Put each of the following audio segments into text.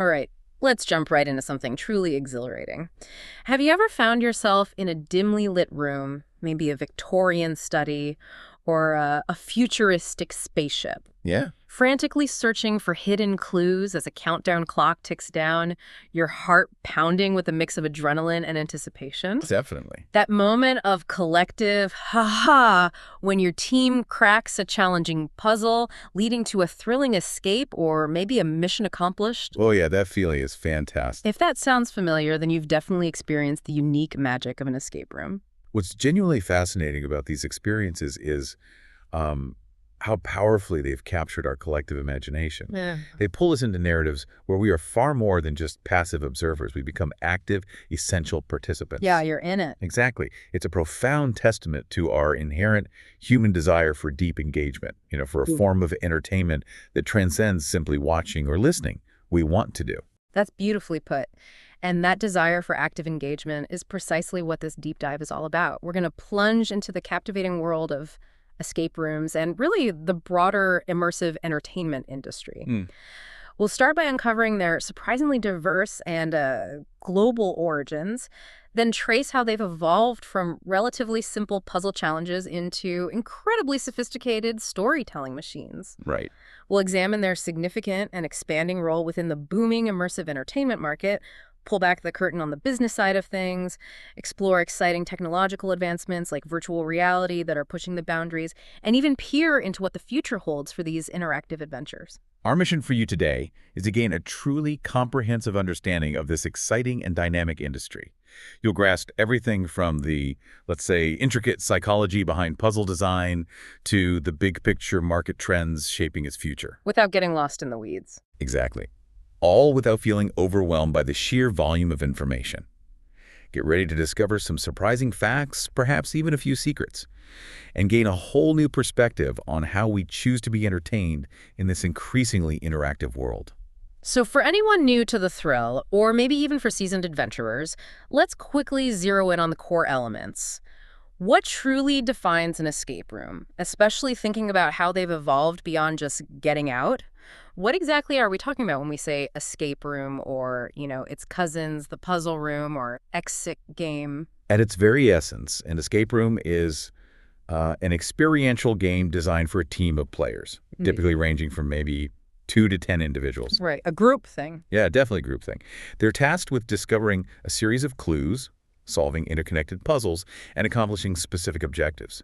All right, let's jump right into something truly exhilarating. Have you ever found yourself in a dimly lit room, maybe a Victorian study or a futuristic spaceship, Yeah, frantically searching for hidden clues as a countdown clock ticks down, your heart pounding with a mix of adrenaline and anticipation? definitely. That moment of collective ha-ha when your team cracks a challenging puzzle, leading to a thrilling escape or maybe a mission accomplished. Oh yeah, that feeling is fantastic. If that sounds familiar, then you've definitely experienced the unique magic of an escape room. What's genuinely fascinating about these experiences is um, how powerfully they've captured our collective imagination. Yeah. They pull us into narratives where we are far more than just passive observers. We become active, essential participants. Yeah, you're in it. Exactly. It's a profound testament to our inherent human desire for deep engagement, for a form of entertainment that transcends simply watching or listening. We want to do. That's beautifully put. And that desire for active engagement is precisely what this deep dive is all about. We're going to plunge into the captivating world of escape rooms and really the broader immersive entertainment industry. Hmm. We'll start by uncovering their surprisingly diverse and global origins, then trace how they've evolved from relatively simple puzzle challenges into incredibly sophisticated storytelling machines. Right. We'll examine their significant and expanding role within the booming immersive entertainment market, pull back the curtain on the business side of things, explore exciting technological advancements like virtual reality that are pushing the boundaries, and even peer into what the future holds for these interactive adventures. Our mission for you today is to gain a truly comprehensive understanding of this exciting and dynamic industry. You'll grasp everything from the, let's say, intricate psychology behind puzzle design to the big picture market trends shaping its future. Without getting lost in the weeds. Exactly. All without feeling overwhelmed by the sheer volume of information. Get ready to discover some surprising facts, perhaps even a few secrets, and gain a whole new perspective on how we choose to be entertained in this increasingly interactive world. So for anyone new to the thrill, or maybe even for seasoned adventurers, let's quickly zero in on the core elements. What truly defines an escape room, especially thinking about how they've evolved beyond just getting out? What exactly are we talking about when we say escape room or, its cousins, the puzzle room or exit game? At its very essence, an escape room is an experiential game designed for a team of players, typically ranging from maybe 2 to 10 individuals. Right, a group thing. Yeah, definitely group thing. They're tasked with discovering a series of clues, solving interconnected puzzles, and accomplishing specific objectives.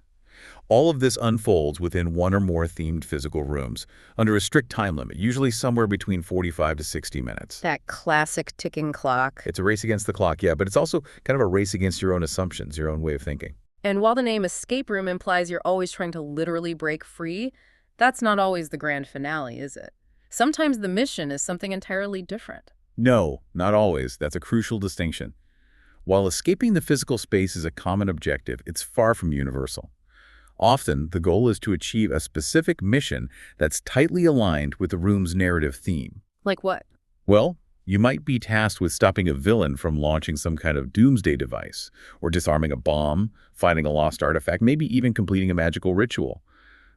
All of this unfolds within one or more themed physical rooms under a strict time limit, usually somewhere between 45 to 60 minutes. That classic ticking clock. It's a race against the clock, yeah, but it's also kind of a race against your own assumptions, your own way of thinking. And while the name escape room implies you're always trying to literally break free, that's not always the grand finale, is it? Sometimes the mission is something entirely different. No, not always. That's a crucial distinction. While escaping the physical space is a common objective, it's far from universal. Often, the goal is to achieve a specific mission that's tightly aligned with the room's narrative theme. Like what? Well, you might be tasked with stopping a villain from launching some kind of doomsday device, or disarming a bomb, finding a lost artifact, maybe even completing a magical ritual.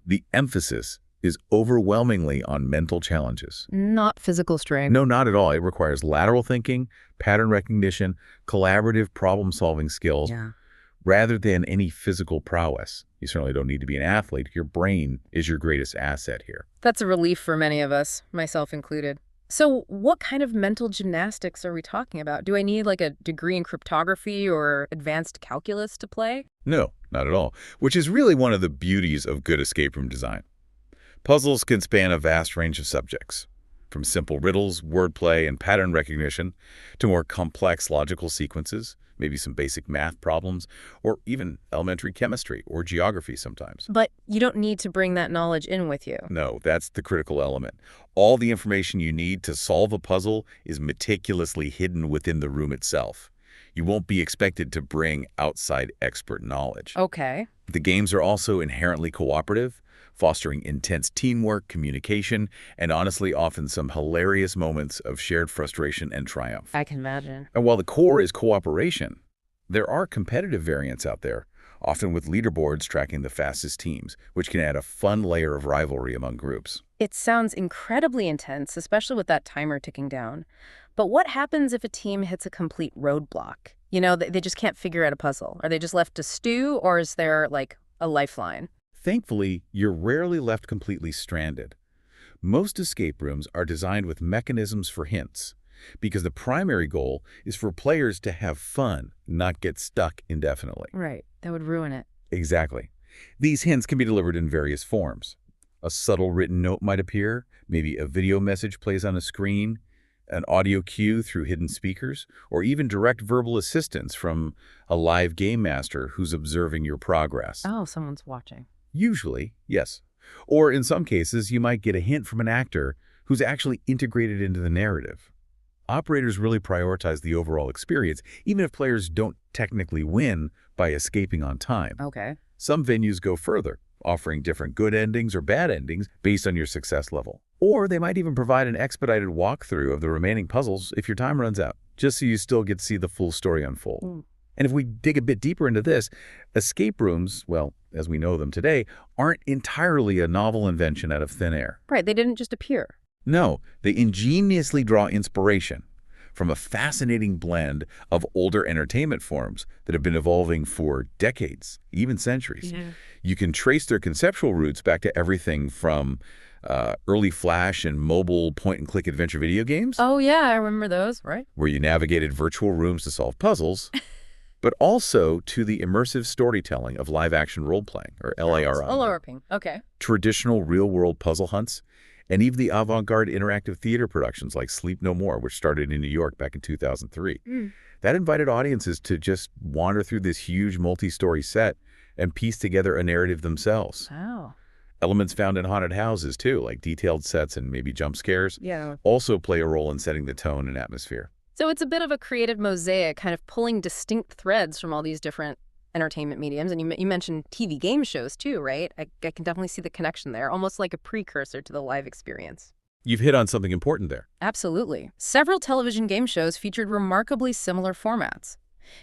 The emphasis is overwhelmingly on mental challenges. Not physical strain. No, not at all. It requires lateral thinking, pattern recognition, collaborative problem-solving skills, Yeah. rather than any physical prowess. You certainly don't need to be an athlete. Your brain is your greatest asset here. That's a relief for many of us, myself included. So what kind of mental gymnastics are we talking about? Do I need like a degree in cryptography or advanced calculus to play? No, not at all, which is really one of the beauties of good escape room design. Puzzles can span a vast range of subjects, from simple riddles, wordplay, and pattern recognition to more complex logical sequences, maybe some basic math problems, or even elementary chemistry or geography sometimes. But you don't need to bring that knowledge in with you. No, that's the critical element. All the information you need to solve a puzzle is meticulously hidden within the room itself. You won't be expected to bring outside expert knowledge. Okay. The games are also inherently cooperative, fostering intense teamwork, communication, and honestly often some hilarious moments of shared frustration and triumph. I can imagine. And while the core is cooperation, there are competitive variants out there, often with leaderboards tracking the fastest teams, which can add a fun layer of rivalry among groups. It sounds incredibly intense, especially with that timer ticking down. But what happens if a team hits a complete roadblock? They just can't figure out a puzzle. Are they just left to stew, or is there, like, a lifeline? Thankfully, you're rarely left completely stranded. Most escape rooms are designed with mechanisms for hints, because the primary goal is for players to have fun, not get stuck indefinitely. Right. That would ruin it. Exactly. These hints can be delivered in various forms. A subtle written note might appear, maybe a video message plays on a screen, an audio cue through hidden speakers, or even direct verbal assistance from a live game master who's observing your progress. Oh, someone's watching. Usually, yes. Or in some cases, you might get a hint from an actor who's actually integrated into the narrative. Operators really prioritize the overall experience, even if players don't technically win by escaping on time. Okay. Some venues go further, offering different good endings or bad endings based on your success level. Or they might even provide an expedited walkthrough of the remaining puzzles if your time runs out, just so you still get to see the full story unfold. And if we dig a bit deeper into this, escape rooms, well, as we know them today, aren't entirely a novel invention out of thin air. Right. They didn't just appear. No, they ingeniously draw inspiration from a fascinating blend of older entertainment forms that have been evolving for decades, even centuries. Yeah. You can trace their conceptual roots back to everything from early Flash and mobile point-and-click adventure video games, Oh, yeah, I remember those, right? where you navigated virtual rooms to solve puzzles, but also to the immersive storytelling of live-action role-playing, or LARP, LARPing. Okay. traditional real-world puzzle hunts, and even the avant-garde interactive theater productions like Sleep No More, which started in New York back in 2003. That invited audiences to just wander through this huge multi-story set and piece together a narrative themselves. Wow. Elements found in haunted houses, too, like detailed sets and maybe jump scares, Yeah. also play a role in setting the tone and atmosphere. So it's a bit of a creative mosaic, kind of pulling distinct threads from all these different entertainment mediums. And you mentioned TV game shows, too, right? I can definitely see the connection there, almost like a precursor to the live experience. You've hit on something important there. Absolutely. Several television game shows featured remarkably similar formats.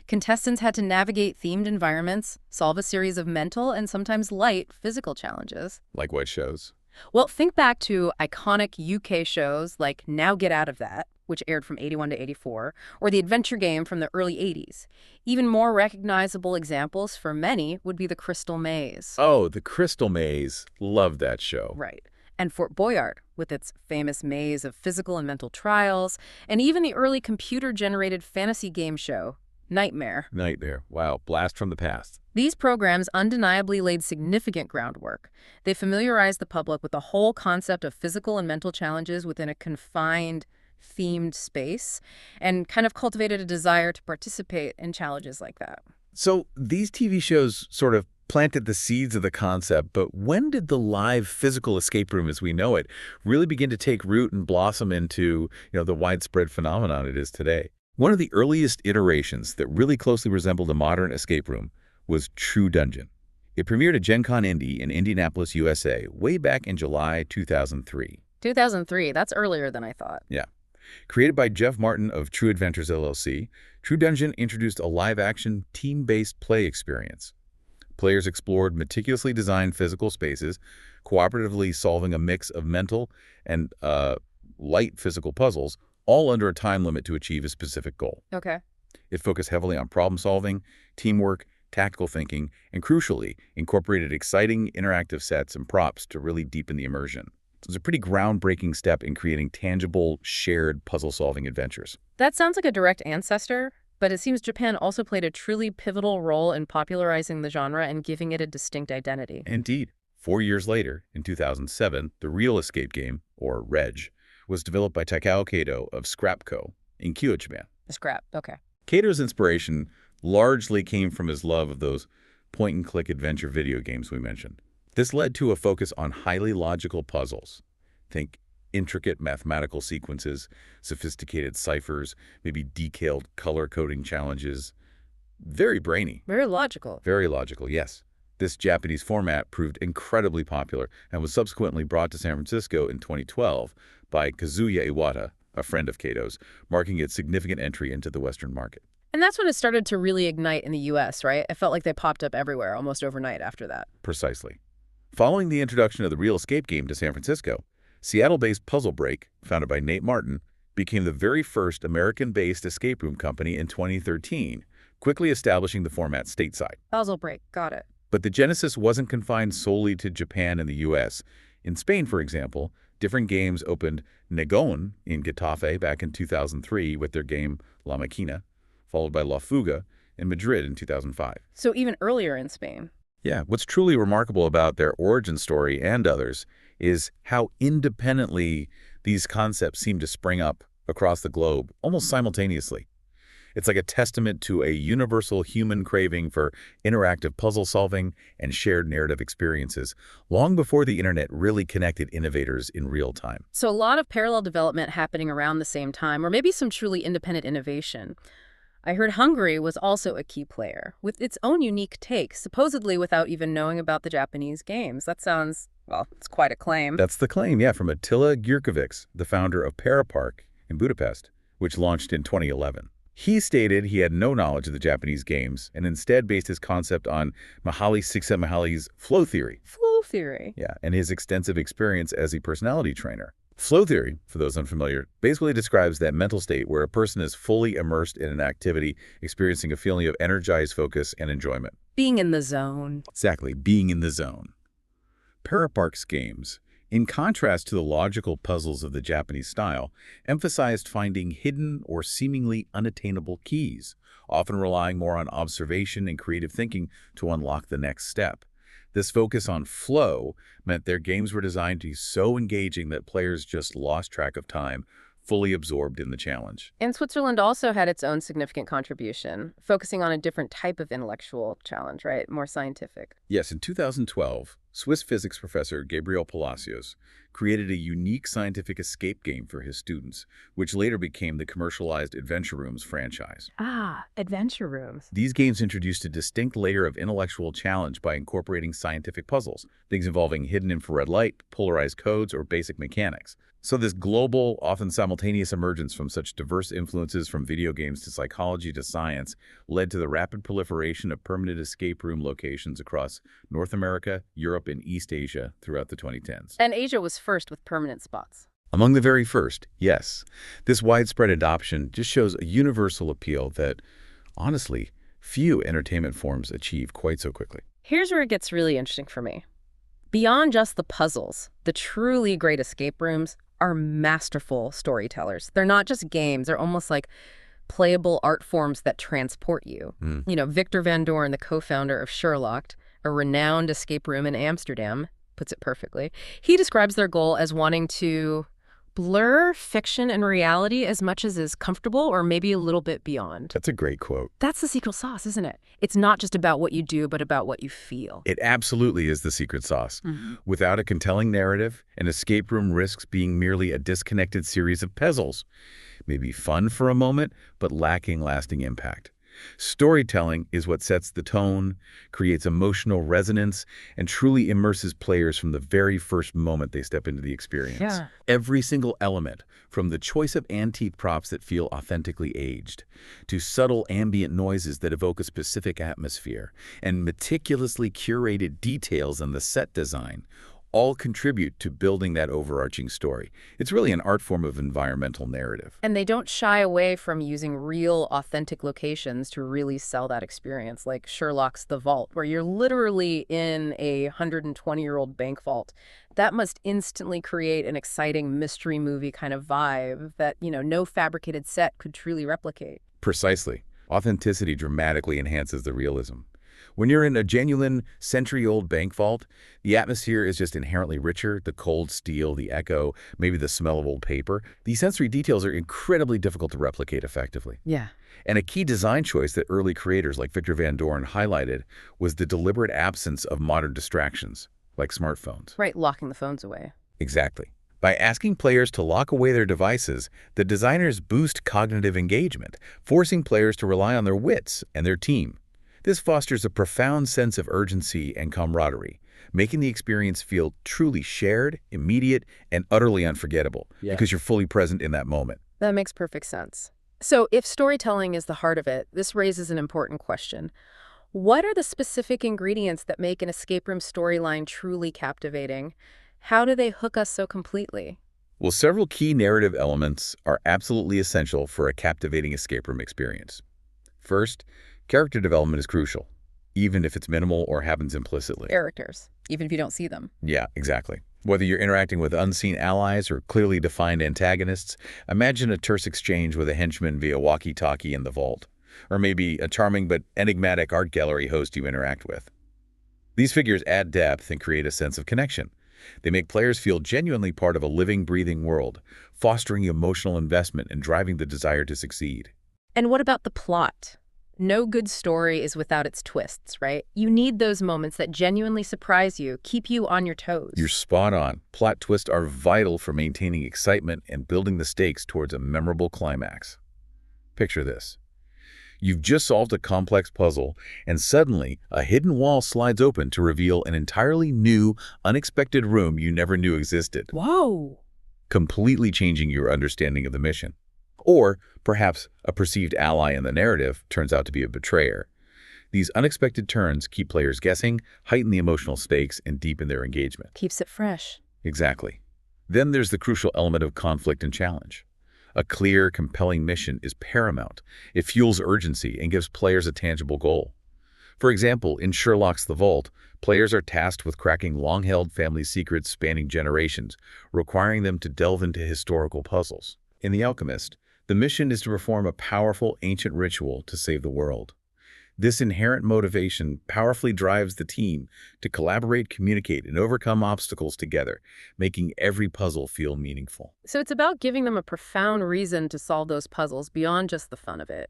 Contestants had to navigate themed environments, solve a series of mental and sometimes light physical challenges. Like what shows? Well, think back to iconic UK shows like Now Get Out of That, which aired from 81 to 84, or The Adventure Game from the early 80s. Even more recognizable examples for many would be The Crystal Maze. Oh, The Crystal Maze. Love that show. Right. And Fort Boyard, with its famous maze of physical and mental trials, and even the early computer-generated fantasy game show, Nightmare. Nightmare. Wow. Blast from the past. These programs undeniably laid significant groundwork. They familiarized the public with the whole concept of physical and mental challenges within a confined, themed space, and kind of cultivated a desire to participate in challenges like that. So these TV shows sort of planted the seeds of the concept, but when did the live physical escape room as we know it really begin to take root and blossom into, the widespread phenomenon it is today? One of the earliest iterations that really closely resembled a modern escape room was True Dungeon. It premiered at Gen Con Indy in Indianapolis, USA, way back in July 2003. 2003, that's earlier than I thought. Yeah. Created by Jeff Martin of True Adventures LLC, True Dungeon introduced a live-action, team-based play experience. Players explored meticulously designed physical spaces, cooperatively solving a mix of mental and light physical puzzles, all under a time limit to achieve a specific goal. Okay. It focused heavily on problem-solving, teamwork, tactical thinking, and crucially, incorporated exciting interactive sets and props to really deepen the immersion. It was a pretty groundbreaking step in creating tangible, shared puzzle-solving adventures. That sounds like a direct ancestor, but it seems Japan also played a truly pivotal role in popularizing the genre and giving it a distinct identity. Indeed. 4 years later, in 2007, the real escape game, or REG, was developed by Takao Kato of Scrap Co. in Kyoto, Japan. Scrap, okay. Kato's inspiration largely came from his love of those point-and-click adventure video games we mentioned. This led to a focus on highly logical puzzles. Think intricate mathematical sequences, sophisticated ciphers, maybe detailed color-coding challenges. Very brainy. Very logical. Very logical, yes. This Japanese format proved incredibly popular and was subsequently brought to San Francisco in 2012 by Kazuya Iwata, a friend of Kato's, marking its significant entry into the Western market. And that's when it started to really ignite in the US, right? It felt like they popped up everywhere almost overnight after that. Precisely. Following the introduction of the real escape game to San Francisco, Seattle-based Puzzle Break, founded by Nate Martin, became the very first American-based escape room company in 2013, quickly establishing the format stateside. Puzzle Break, got it. But the genesis wasn't confined solely to Japan and the US. In Spain, for example, different games opened Negón in Getafe back in 2003 with their game La Máquina, followed by La Fuga in Madrid in 2005. So even earlier in Spain. Yeah, what's truly remarkable about their origin story and others is how independently these concepts seem to spring up across the globe almost simultaneously. It's like a testament to a universal human craving for interactive puzzle solving and shared narrative experiences, long before the internet really connected innovators in real time. So a lot of parallel development happening around the same time, or maybe some truly independent innovation. I heard Hungary was also a key player, with its own unique take, supposedly without even knowing about the Japanese games. That sounds, well, it's quite a claim. That's the claim, yeah, from Attila Gjurkovic, the founder of Parapark in Budapest, which launched in 2011. He stated he had no knowledge of the Japanese games and instead based his concept on Mihaly Csikszentmihalyi's flow theory. Flow theory? Yeah, and his extensive experience as a personality trainer. Flow theory, for those unfamiliar, basically describes that mental state where a person is fully immersed in an activity, experiencing a feeling of energized focus and enjoyment. Being in the zone. Exactly, being in the zone. Parapark's games, in contrast to the logical puzzles of the Japanese style, emphasized finding hidden or seemingly unattainable keys, often relying more on observation and creative thinking to unlock the next step. This focus on flow meant their games were designed to be so engaging that players just lost track of time, fully absorbed in the challenge. And Switzerland also had its own significant contribution, focusing on a different type of intellectual challenge, right? More scientific. Yes, in 2012, Swiss physics professor Gabriel Palacios created a unique scientific escape game for his students, which later became the commercialized Adventure Rooms franchise. Ah, Adventure Rooms. These games introduced a distinct layer of intellectual challenge by incorporating scientific puzzles, things involving hidden infrared light, polarized codes, or basic mechanics. So this global, often simultaneous emergence from such diverse influences from video games to psychology to science led to the rapid proliferation of permanent escape room locations across North America, Europe, and East Asia throughout the 2010s. And Asia was first with permanent spots. Among the very first, yes. This widespread adoption just shows a universal appeal that, honestly, few entertainment forms achieve quite so quickly. Here's where it gets really interesting for me. Beyond just the puzzles, the truly great escape rooms are masterful storytellers. They're not just games. They're almost like playable art forms that transport you. You know, Victor Van Doorn, the co-founder of Sherlock, a renowned escape room in Amsterdam, puts it perfectly. He describes their goal as wanting to blur fiction and reality as much as is comfortable or maybe a little bit beyond. That's a great quote. That's the secret sauce, isn't it? It's not just about what you do, but about what you feel. It absolutely is the secret sauce. Without a compelling narrative, an escape room risks being merely a disconnected series of puzzles. Maybe fun for a moment, but lacking lasting impact. Storytelling is what sets the tone, creates emotional resonance, and truly immerses players from the very first moment they step into the experience. Yeah. Every single element, from the choice of antique props that feel authentically aged, to subtle ambient noises that evoke a specific atmosphere, and meticulously curated details in the set design, all contribute to building that overarching story. It's really an art form of environmental narrative. And they don't shy away from using real, authentic locations to really sell that experience, like Sherlock's The Vault, where you're literally in a 120-year-old bank vault. That must instantly create an exciting mystery movie kind of vibe that, you know, no fabricated set could truly replicate. Precisely. Authenticity dramatically enhances the realism. When you're in a genuine, century-old bank vault, the atmosphere is just inherently richer, the cold steel, the echo, maybe the smell of old paper. These sensory details are incredibly difficult to replicate effectively. Yeah. And a key design choice that early creators like Victor Van Doorn highlighted was the deliberate absence of modern distractions, like smartphones. Right, locking the phones away. Exactly. By asking players to lock away their devices, the designers boost cognitive engagement, forcing players to rely on their wits and their team. This fosters a profound sense of urgency and camaraderie, making the experience feel truly shared, immediate, and utterly unforgettable because you're fully present in that moment. That makes perfect sense. So if storytelling is the heart of it, this raises an important question. What are the specific ingredients that make an escape room storyline truly captivating? How do they hook us so completely? Well, several key narrative elements are absolutely essential for a captivating escape room experience. First, character development is crucial, even if it's minimal or happens implicitly. Characters, even if you don't see them. Yeah, exactly. Whether you're interacting with unseen allies or clearly defined antagonists, imagine a terse exchange with a henchman via walkie-talkie in the vault, or maybe a charming but enigmatic art gallery host you interact with. These figures add depth and create a sense of connection. They make players feel genuinely part of a living, breathing world, fostering emotional investment and driving the desire to succeed. And what about the plot? No good story is without its twists, right? You need those moments that genuinely surprise you, keep you on your You're toes. spot on. Plot twists are vital for maintaining excitement and building the stakes towards a memorable climax. Picture this. You've just solved a complex puzzle, and suddenly a hidden wall slides open to reveal an entirely new, unexpected room you never knew existed, Whoa! completely changing your understanding of the mission. Or perhaps a perceived ally in the narrative turns out to be a betrayer. These unexpected turns keep players guessing, heighten the emotional stakes, and deepen their engagement. Keeps it fresh. Exactly. Then there's the crucial element of conflict and challenge. A clear, compelling mission is paramount. It fuels urgency and gives players a tangible goal. For example, in Sherlock's The Vault, players are tasked with cracking long-held family secrets spanning generations, requiring them to delve into historical puzzles. In The Alchemist, the mission is to perform a powerful ancient ritual to save the world. This inherent motivation powerfully drives the team to collaborate, communicate, and overcome obstacles together, making every puzzle feel meaningful. So it's about giving them a profound reason to solve those puzzles beyond just the fun of it.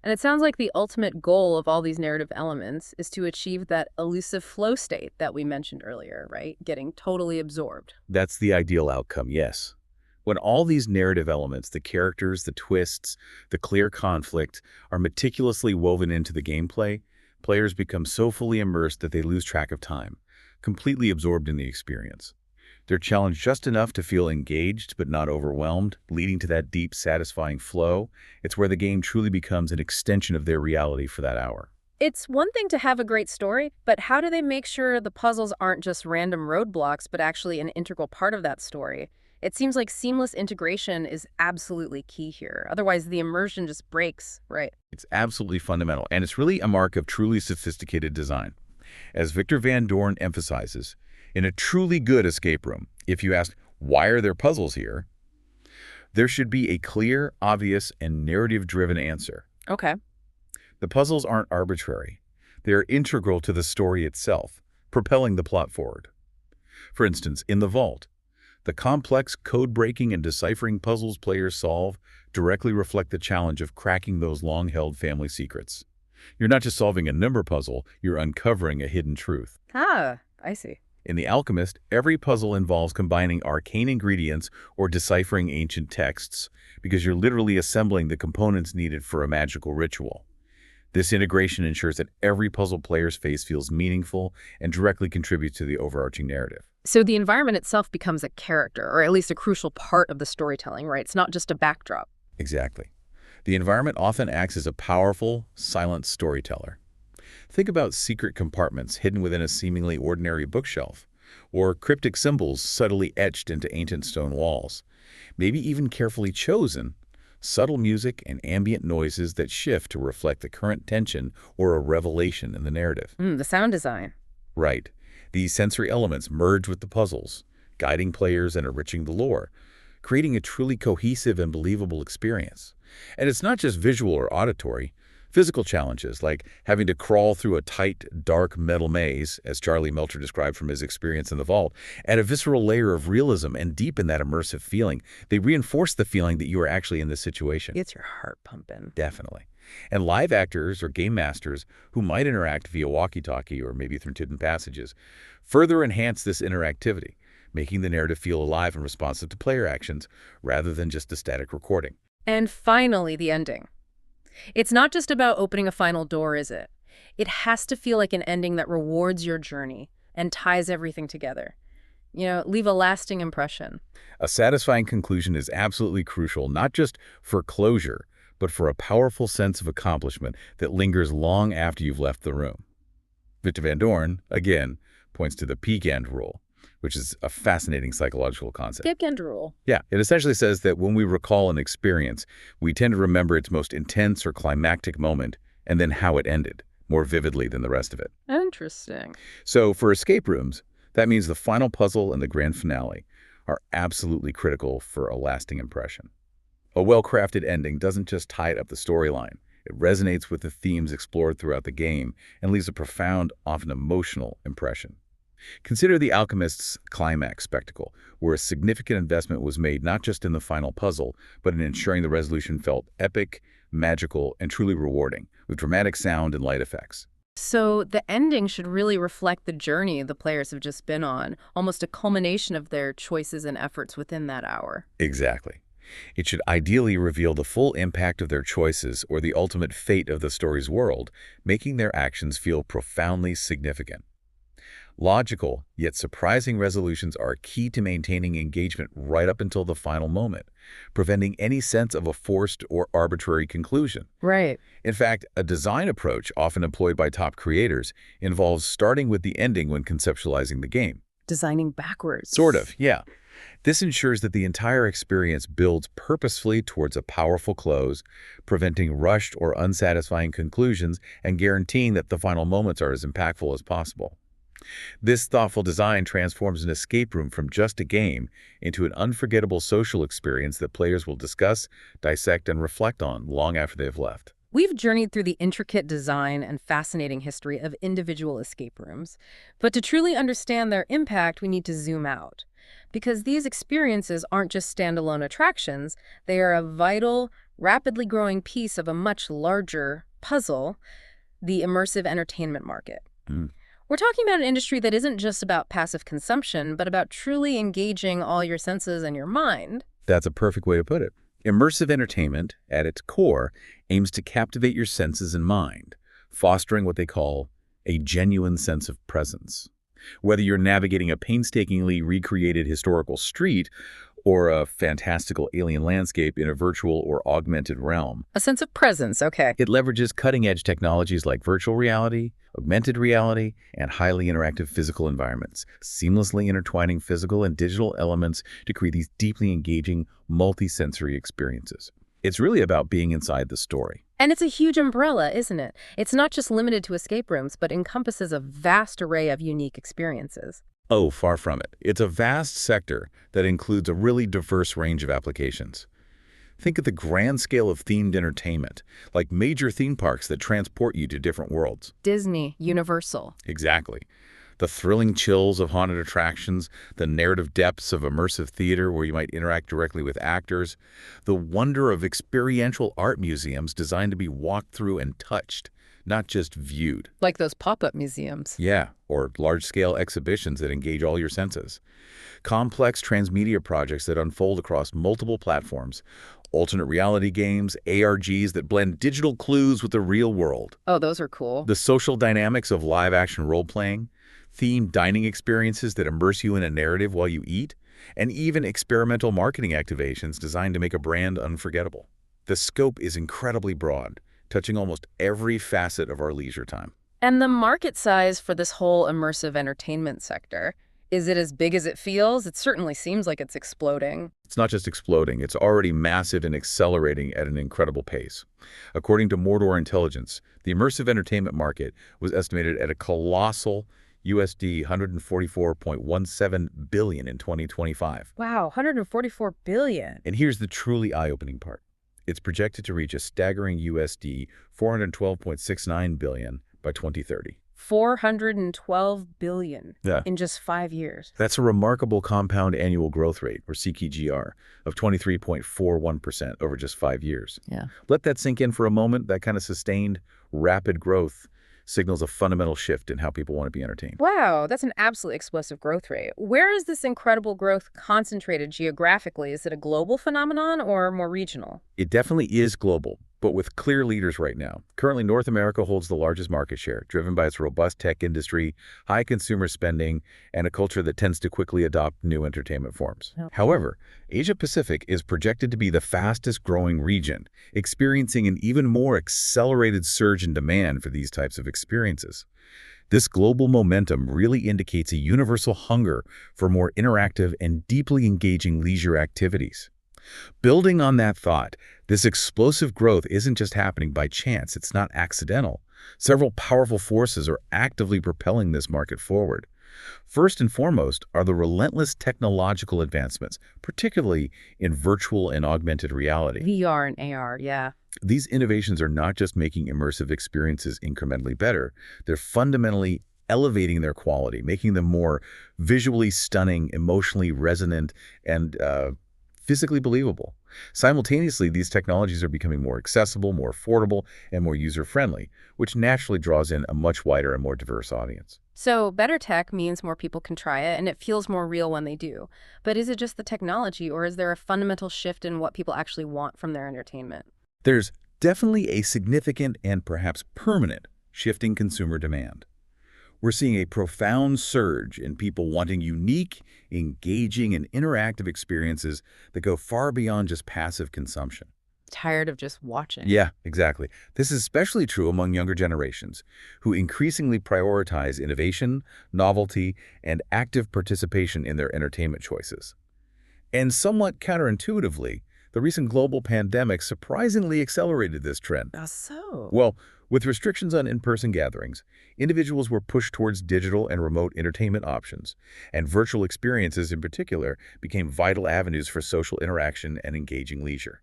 And it sounds like the ultimate goal of all these narrative elements is to achieve that elusive flow state that we mentioned earlier, right? Getting totally absorbed. That's the ideal outcome, yes. When all these narrative elements, the characters, the twists, the clear conflict, are meticulously woven into the gameplay, players become so fully immersed that they lose track of time, completely absorbed in the experience. They're challenged just enough to feel engaged but not overwhelmed, leading to that deep, satisfying flow. It's where the game truly becomes an extension of their reality for that hour. It's one thing to have a great story, but how do they make sure the puzzles aren't just random roadblocks, but actually an integral part of that story? It seems like seamless integration is absolutely key here. Otherwise, the immersion just breaks, right? It's absolutely fundamental, and it's really a mark of truly sophisticated design. As Victor Van Dorn emphasizes, in a truly good escape room, if you ask, why are there puzzles here? There should be a clear, obvious, and narrative-driven answer. Okay. The puzzles aren't arbitrary. They are integral to the story itself, propelling the plot forward. For instance, in The Vault, the complex code-breaking and deciphering puzzles players solve directly reflect the challenge of cracking those long-held family secrets. You're not just solving a number puzzle, you're uncovering a hidden truth. Ah, I see. In The Alchemist, every puzzle involves combining arcane ingredients or deciphering ancient texts, because you're literally assembling the components needed for a magical ritual. This integration ensures that every puzzle players face feels meaningful and directly contributes to the overarching narrative. So the environment itself becomes a character, or at least a crucial part of the storytelling, right? It's not just a backdrop. Exactly. The environment often acts as a powerful, silent storyteller. Think about secret compartments hidden within a seemingly ordinary bookshelf, or cryptic symbols subtly etched into ancient stone walls. Maybe even carefully chosen, subtle music and ambient noises that shift to reflect the current tension or a revelation in the narrative. The sound design. Right. These sensory elements merge with the puzzles, guiding players and enriching the lore, creating a truly cohesive and believable experience. And it's not just visual or auditory. Physical challenges, like having to crawl through a tight, dark metal maze, as Charlie Melcher described from his experience in The Vault, add a visceral layer of realism and deepen that immersive feeling. They reinforce the feeling that you are actually in this situation. Gets your heart pumping. Definitely. And live actors or game masters who might interact via walkie-talkie or maybe through hidden passages further enhance this interactivity, making the narrative feel alive and responsive to player actions rather than just a static recording. And finally, the ending. It's not just about opening a final door, is it? It has to feel like an ending that rewards your journey and ties everything together. Leave a lasting impression. A satisfying conclusion is absolutely crucial, not just for closure, but for a powerful sense of accomplishment that lingers long after you've left the room. Victor Van Dorn, again, points to the peak end rule, which is a fascinating psychological concept. Peak end rule. Yeah, it essentially says that when we recall an experience, we tend to remember its most intense or climactic moment and then how it ended more vividly than the rest of it. Interesting. So for escape rooms, that means the final puzzle and the grand finale are absolutely critical for a lasting impression. A well-crafted ending doesn't just tie up the storyline. It resonates with the themes explored throughout the game and leaves a profound, often emotional impression. Consider The Alchemist's climax spectacle, where a significant investment was made not just in the final puzzle, but in ensuring the resolution felt epic, magical, and truly rewarding, with dramatic sound and light effects. So the ending should really reflect the journey the players have just been on, almost a culmination of their choices and efforts within that hour. Exactly. It should ideally reveal the full impact of their choices or the ultimate fate of the story's world, making their actions feel profoundly significant. Logical, yet surprising resolutions are key to maintaining engagement right up until the final moment, preventing any sense of a forced or arbitrary conclusion. Right. In fact, a design approach often employed by top creators involves starting with the ending when conceptualizing the game. Designing backwards. Sort of, yeah. This ensures that the entire experience builds purposefully towards a powerful close, preventing rushed or unsatisfying conclusions and guaranteeing that the final moments are as impactful as possible. This thoughtful design transforms an escape room from just a game into an unforgettable social experience that players will discuss, dissect, and reflect on long after they've left. We've journeyed through the intricate design and fascinating history of individual escape rooms, but to truly understand their impact, we need to zoom out. Because these experiences aren't just standalone attractions, they are a vital, rapidly growing piece of a much larger puzzle, the immersive entertainment market. Mm. We're talking about an industry that isn't just about passive consumption, but about truly engaging all your senses and your mind. That's a perfect way to put it. Immersive entertainment, at its core, aims to captivate your senses and mind, fostering what they call a genuine sense of presence. Whether you're navigating a painstakingly recreated historical street or a fantastical alien landscape in a virtual or augmented realm, A sense of presence, okay. it leverages cutting-edge technologies like virtual reality, augmented reality, and highly interactive physical environments, seamlessly intertwining physical and digital elements to create these deeply engaging, multi-sensory experiences. It's really about being inside the story. And it's a huge umbrella, isn't it? It's not just limited to escape rooms, but encompasses a vast array of unique experiences. Oh, far from it. It's a vast sector that includes a really diverse range of applications. Think of the grand scale of themed entertainment, like major theme parks that transport you to different worlds. Disney, Universal. Exactly. The thrilling chills of haunted attractions, the narrative depths of immersive theater where you might interact directly with actors, the wonder of experiential art museums designed to be walked through and touched, not just viewed. Like those pop-up museums. Yeah, or large-scale exhibitions that engage all your senses. Complex transmedia projects that unfold across multiple platforms, alternate reality games, ARGs that blend digital clues with the real world. Oh, those are cool. The social dynamics of live-action role-playing, themed dining experiences that immerse you in a narrative while you eat, and even experimental marketing activations designed to make a brand unforgettable. The scope is incredibly broad, touching almost every facet of our leisure time. And the market size for this whole immersive entertainment sector, is it as big as it feels? It certainly seems like it's exploding. It's not just exploding, it's already massive and accelerating at an incredible pace. According to Mordor Intelligence, the immersive entertainment market was estimated at a colossal USD 144.17 billion in 2025. Wow, 144 billion. And here's the truly eye-opening part. It's projected to reach a staggering USD 412.69 billion by 2030. 412 billion Yeah. in just 5 years. That's a remarkable compound annual growth rate, or CAGR, of 23.41% over just 5 years. Yeah. Let that sink in for a moment. That kind of sustained, rapid growth signals a fundamental shift in how people want to be entertained. Wow, that's an absolutely explosive growth rate. Where is this incredible growth concentrated geographically? Is it a global phenomenon or more regional? It definitely is global, but with clear leaders right now. Currently, North America holds the largest market share, driven by its robust tech industry, high consumer spending, and a culture that tends to quickly adopt new entertainment forms. Yep. However, Asia-Pacific is projected to be the fastest-growing region, experiencing an even more accelerated surge in demand for these types of experiences. This global momentum really indicates a universal hunger for more interactive and deeply engaging leisure activities. Building on that thought, this explosive growth isn't just happening by chance, it's not accidental. Several powerful forces are actively propelling this market forward. First and foremost are the relentless technological advancements, particularly in virtual and augmented reality. VR and AR, yeah. These innovations are not just making immersive experiences incrementally better, they're fundamentally elevating their quality, making them more visually stunning, emotionally resonant, and physically believable. Simultaneously, these technologies are becoming more accessible, more affordable, and more user-friendly, which naturally draws in a much wider and more diverse audience. So better tech means more people can try it, and it feels more real when they do. But is it just the technology, or is there a fundamental shift in what people actually want from their entertainment? There's definitely a significant and perhaps permanent shifting consumer demand. We're seeing a profound surge in people wanting unique, engaging, and interactive experiences that go far beyond just passive consumption. Tired of just watching. Yeah, exactly. This is especially true among younger generations, who increasingly prioritize innovation, novelty, and active participation in their entertainment choices. And somewhat counterintuitively, the recent global pandemic surprisingly accelerated this trend. So? Well, with restrictions on in-person gatherings, individuals were pushed towards digital and remote entertainment options, and virtual experiences in particular became vital avenues for social interaction and engaging leisure.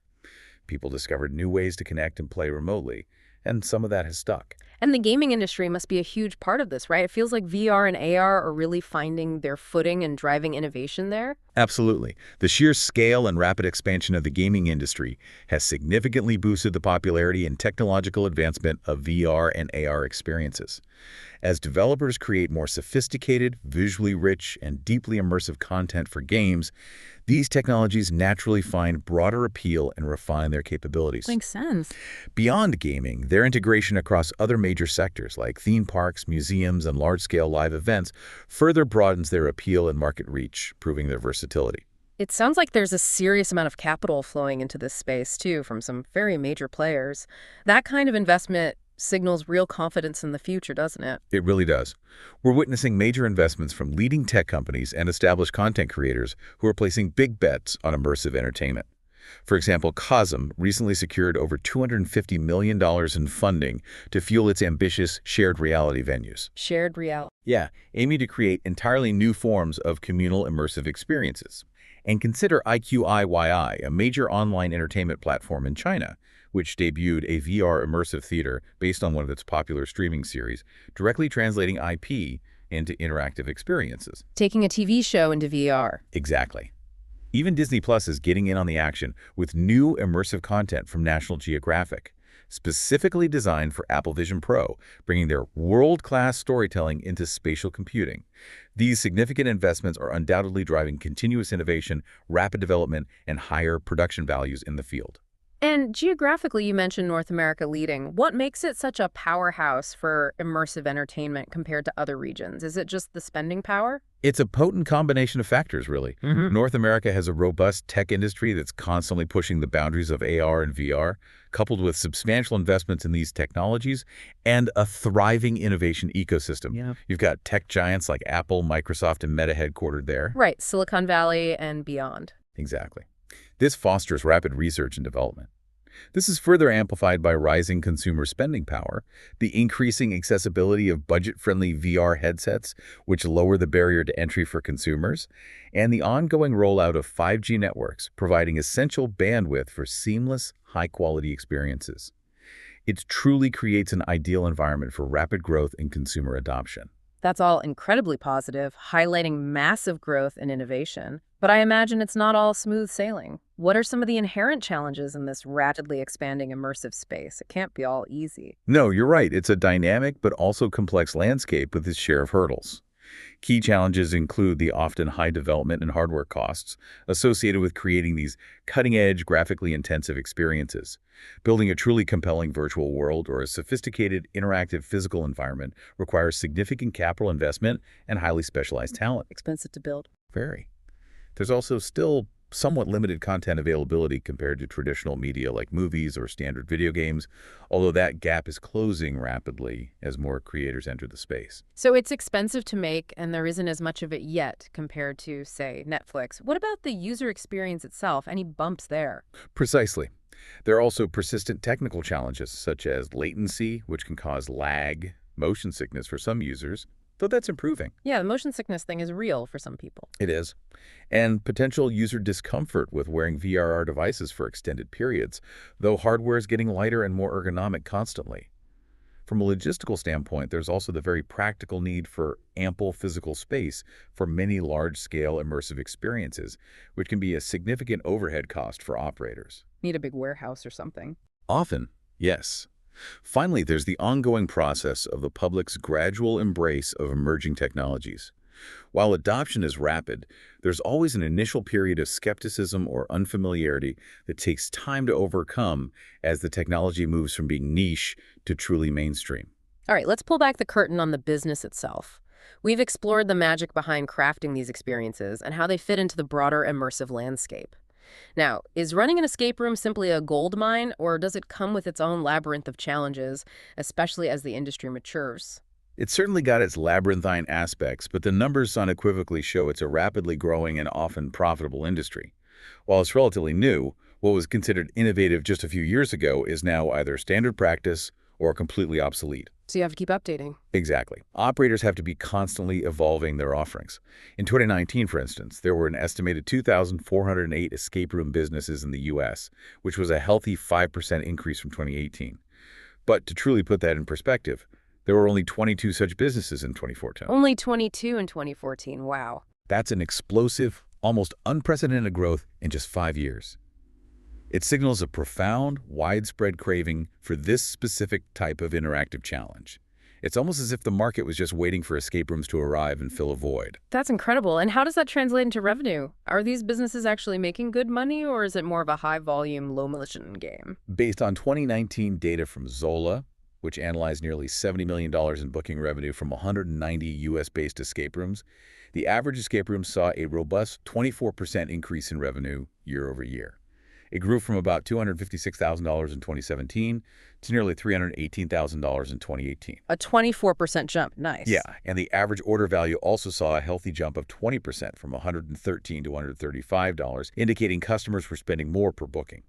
People discovered new ways to connect and play remotely, and some of that has stuck. And the gaming industry must be a huge part of this, right? It feels like VR and AR are really finding their footing and driving innovation there. Absolutely. The sheer scale and rapid expansion of the gaming industry has significantly boosted the popularity and technological advancement of VR and AR experiences. As developers create more sophisticated, visually rich, and deeply immersive content for games, these technologies naturally find broader appeal and refine their capabilities. Makes sense. Beyond gaming, their integration across other major sectors like theme parks, museums, and large-scale live events further broadens their appeal and market reach, proving their versatility. It sounds like there's a serious amount of capital flowing into this space, too, from some very major players. That kind of investment signals real confidence in the future, doesn't it? It really does. We're witnessing major investments from leading tech companies and established content creators who are placing big bets on immersive entertainment. For example, Cosm recently secured over $250 million in funding to fuel its ambitious shared reality venues. Shared reality. Yeah, aiming to create entirely new forms of communal immersive experiences. And consider IQIYI, a major online entertainment platform in China, which debuted a VR immersive theater based on one of its popular streaming series, directly translating IP into interactive experiences. Taking a TV show into VR. Exactly. Even Disney Plus is getting in on the action with new immersive content from National Geographic, specifically designed for Apple Vision Pro, bringing their world-class storytelling into spatial computing. These significant investments are undoubtedly driving continuous innovation, rapid development, and higher production values in the field. And geographically, you mentioned North America leading. What makes it such a powerhouse for immersive entertainment compared to other regions? Is it just the spending power? It's a potent combination of factors, really. North America has a robust tech industry that's constantly pushing the boundaries of AR and VR, coupled with substantial investments in these technologies and a thriving innovation ecosystem. Yeah. You've got tech giants like Apple, Microsoft, and Meta headquartered there. Right, Silicon Valley and beyond. Exactly. This fosters rapid research and development. This is further amplified by rising consumer spending power, the increasing accessibility of budget-friendly VR headsets, which lower the barrier to entry for consumers, and the ongoing rollout of 5G networks, providing essential bandwidth for seamless, high-quality experiences. It truly creates an ideal environment for rapid growth and consumer adoption. That's all incredibly positive, highlighting massive growth and innovation. But I imagine it's not all smooth sailing. What are some of the inherent challenges in this rapidly expanding immersive space? It can't be all easy. No, you're right. It's a dynamic but also complex landscape with its share of hurdles. Key challenges include the often high development and hardware costs associated with creating these cutting-edge, graphically intensive experiences. Building a truly compelling virtual world or a sophisticated, interactive physical environment requires significant capital investment and highly specialized talent. Expensive to build. Very. There's also still somewhat limited content availability compared to traditional media like movies or standard video games, although that gap is closing rapidly as more creators enter the space. So it's expensive to make, and there isn't as much of it yet compared to, say, Netflix. What about the user experience itself? Any bumps there? Precisely. There are also persistent technical challenges such as latency, which can cause lag, motion sickness for some users, though that's improving. Yeah, the motion sickness thing is real for some people. It is. And potential user discomfort with wearing VRR devices for extended periods, though hardware is getting lighter and more ergonomic constantly. From a logistical standpoint, there's also the very practical need for ample physical space for many large-scale immersive experiences, which can be a significant overhead cost for operators. Need a big warehouse or something. Often, yes. Finally, there's the ongoing process of the public's gradual embrace of emerging technologies. While adoption is rapid, there's always an initial period of skepticism or unfamiliarity that takes time to overcome as the technology moves from being niche to truly mainstream. All right, let's pull back the curtain on the business itself. We've explored the magic behind crafting these experiences and how they fit into the broader immersive landscape. Now, is running an escape room simply a gold mine, or does it come with its own labyrinth of challenges, especially as the industry matures? It's certainly got its labyrinthine aspects, but the numbers unequivocally show it's a rapidly growing and often profitable industry. While it's relatively new, what was considered innovative just a few years ago is now either standard practice or completely obsolete. So you have to keep updating. Exactly. Operators have to be constantly evolving their offerings. In 2019, for instance, there were an estimated 2,408 escape room businesses in the U.S., which was a healthy 5% increase from 2018. But to truly put that in perspective, there were only 22 such businesses in 2014. Only 22 in 2014, wow. That's an explosive, almost unprecedented growth in just 5 years. It signals a profound, widespread craving for this specific type of interactive challenge. It's almost as if the market was just waiting for escape rooms to arrive and fill a void. That's incredible. And how does that translate into revenue? Are these businesses actually making good money, or is it more of a high-volume, low-margin game? Based on 2019 data from Zola, which analyzed nearly $70 million in booking revenue from 190 U.S.-based escape rooms, the average escape room saw a robust 24% increase in revenue year over year. It grew from about $256,000 in 2017 to nearly $318,000 in 2018. A 24% jump. Nice. Yeah, and the average order value also saw a healthy jump of 20% from $113 to $135, indicating customers were spending more per booking.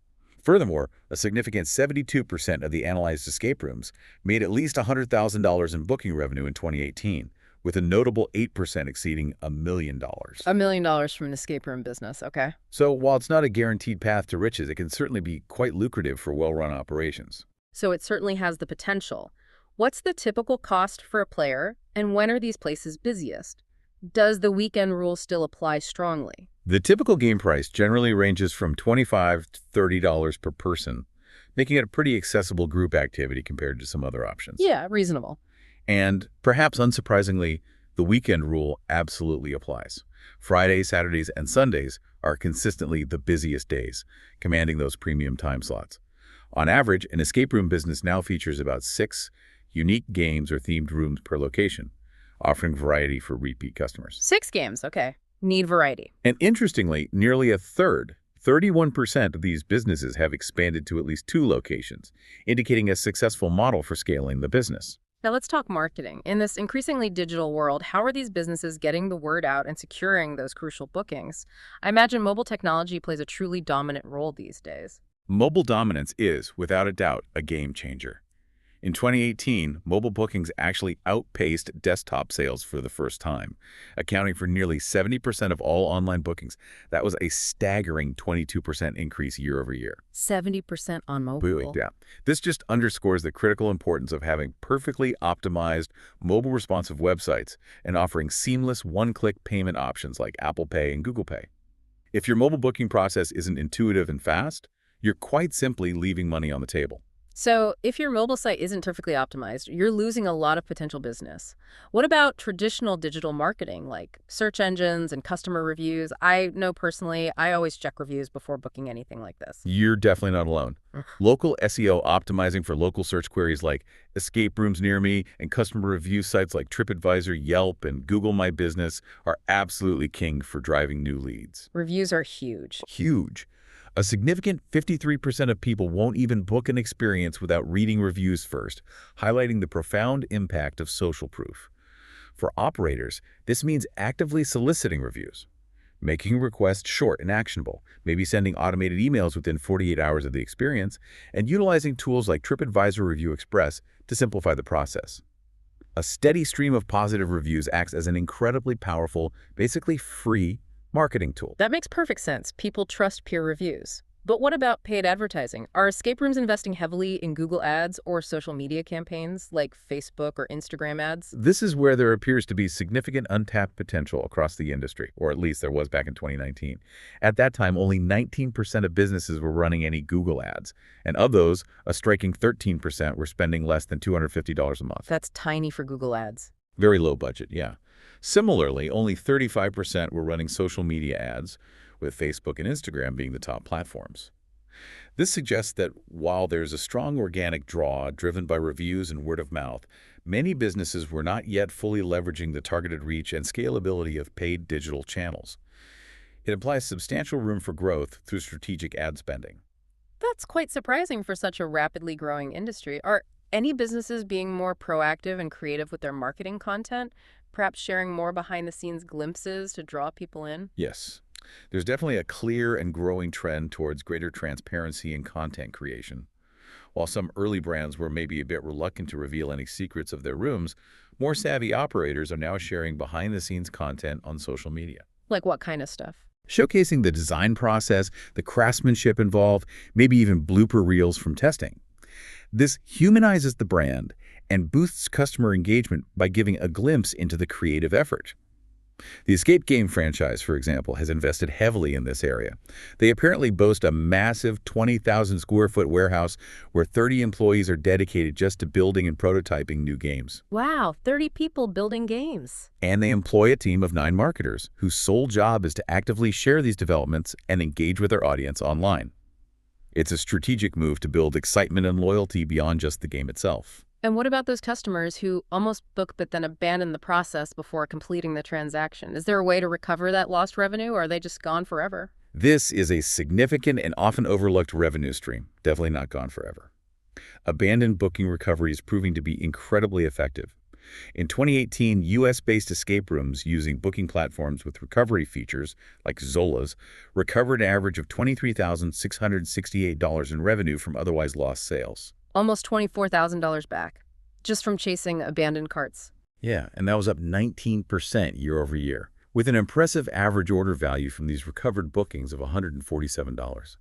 Furthermore, a significant 72% of the analyzed escape rooms made at least $100,000 in booking revenue in 2018, with a notable 8% exceeding $1 million. $1 million from an escape room business, okay. So while it's not a guaranteed path to riches, it can certainly be quite lucrative for well-run operations. So it certainly has the potential. What's the typical cost for a player, and when are these places busiest? Does the weekend rule still apply strongly? The typical game price generally ranges from $25 to $30 per person, making it a pretty accessible group activity compared to some other options. Yeah, reasonable. And perhaps unsurprisingly, the weekend rule absolutely applies. Fridays, Saturdays, and Sundays are consistently the busiest days, commanding those premium time slots. On average, an escape room business now features about 6 unique games or themed rooms per location, offering variety for repeat customers. 6 games, okay. Need variety. And interestingly, nearly a third, 31% of these businesses have expanded to at least 2 locations, indicating a successful model for scaling the business. Now let's talk marketing. In this increasingly digital world, how are these businesses getting the word out and securing those crucial bookings? I imagine mobile technology plays a truly dominant role these days. Mobile dominance is, without a doubt, a game changer. In 2018, mobile bookings actually outpaced desktop sales for the first time, accounting for nearly 70% of all online bookings. That was a staggering 22% increase year over year. 70% on mobile. Yeah. This just underscores the critical importance of having perfectly optimized mobile responsive websites and offering seamless one-click payment options like Apple Pay and Google Pay. If your mobile booking process isn't intuitive and fast, you're quite simply leaving money on the table. So, if your mobile site isn't perfectly optimized, you're losing a lot of potential business. What about traditional digital marketing like search engines and customer reviews? I know personally, I always check reviews before booking anything like this. You're definitely not alone. Local SEO optimizing for local search queries like escape rooms near me and customer review sites like TripAdvisor, Yelp, and Google My Business are absolutely king for driving new leads. Reviews are huge. Huge. A significant 53% of people won't even book an experience without reading reviews first, highlighting the profound impact of social proof. For operators, this means actively soliciting reviews, making requests short and actionable, maybe sending automated emails within 48 hours of the experience, and utilizing tools like TripAdvisor Review Express to simplify the process. A steady stream of positive reviews acts as an incredibly powerful, basically free, marketing tool. That makes perfect sense. People trust peer reviews. But what about paid advertising? Are escape rooms investing heavily in Google Ads or social media campaigns like Facebook or Instagram ads? This is where there appears to be significant untapped potential across the industry, or at least there was back in 2019. At that time, only 19% of businesses were running any Google ads, and of those, a striking 13% were spending less than $250 a month. That's tiny for Google Ads. Very low budget, yeah. Similarly, only 35% were running social media ads, with Facebook and Instagram being the top platforms. This suggests that while there's a strong organic draw driven by reviews and word of mouth, many businesses were not yet fully leveraging the targeted reach and scalability of paid digital channels. It implies substantial room for growth through strategic ad spending. That's quite surprising for such a rapidly growing industry. Are any businesses being more proactive and creative with their marketing content? Perhaps sharing more behind-the-scenes glimpses to draw people in? Yes, there's definitely a clear and growing trend towards greater transparency in content creation. While some early brands were maybe a bit reluctant to reveal any secrets of their rooms, more savvy operators are now sharing behind-the-scenes content on social media, Like what kind of stuff? showcasing the design process, the craftsmanship involved, maybe even blooper reels from testing. This humanizes the brand and boosts customer engagement by giving a glimpse into the creative effort. The Escape game franchise, for example, has invested heavily in this area. They apparently boast a massive 20,000 square foot warehouse where 30 employees are dedicated just to building and prototyping new games. Wow, 30 people building games. And they employ a team of 9 marketers whose sole job is to actively share these developments and engage with their audience online. It's a strategic move to build excitement and loyalty beyond just the game itself. And what about those customers who almost book but then abandon the process before completing the transaction? Is there a way to recover that lost revenue, or are they just gone forever? This is a significant and often overlooked revenue stream, definitely not gone forever. Abandoned booking recovery is proving to be incredibly effective. In 2018, U.S.-based escape rooms using booking platforms with recovery features, like Zola's, recovered an average of $23,668 in revenue from otherwise lost sales. Almost $24,000 back, just from chasing abandoned carts. Yeah, and that was up 19% year over year, with an impressive average order value from these recovered bookings of $147.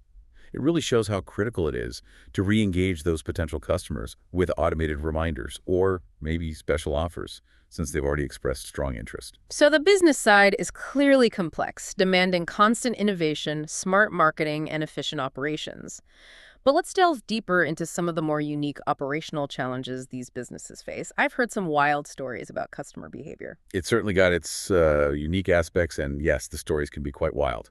It really shows how critical it is to re-engage those potential customers with automated reminders or maybe special offers, since they've already expressed strong interest. So the business side is clearly complex, demanding constant innovation, smart marketing, and efficient operations. But let's delve deeper into some of the more unique operational challenges these businesses face. I've heard some wild stories about customer behavior. It's certainly got its unique aspects, and yes, the stories can be quite wild.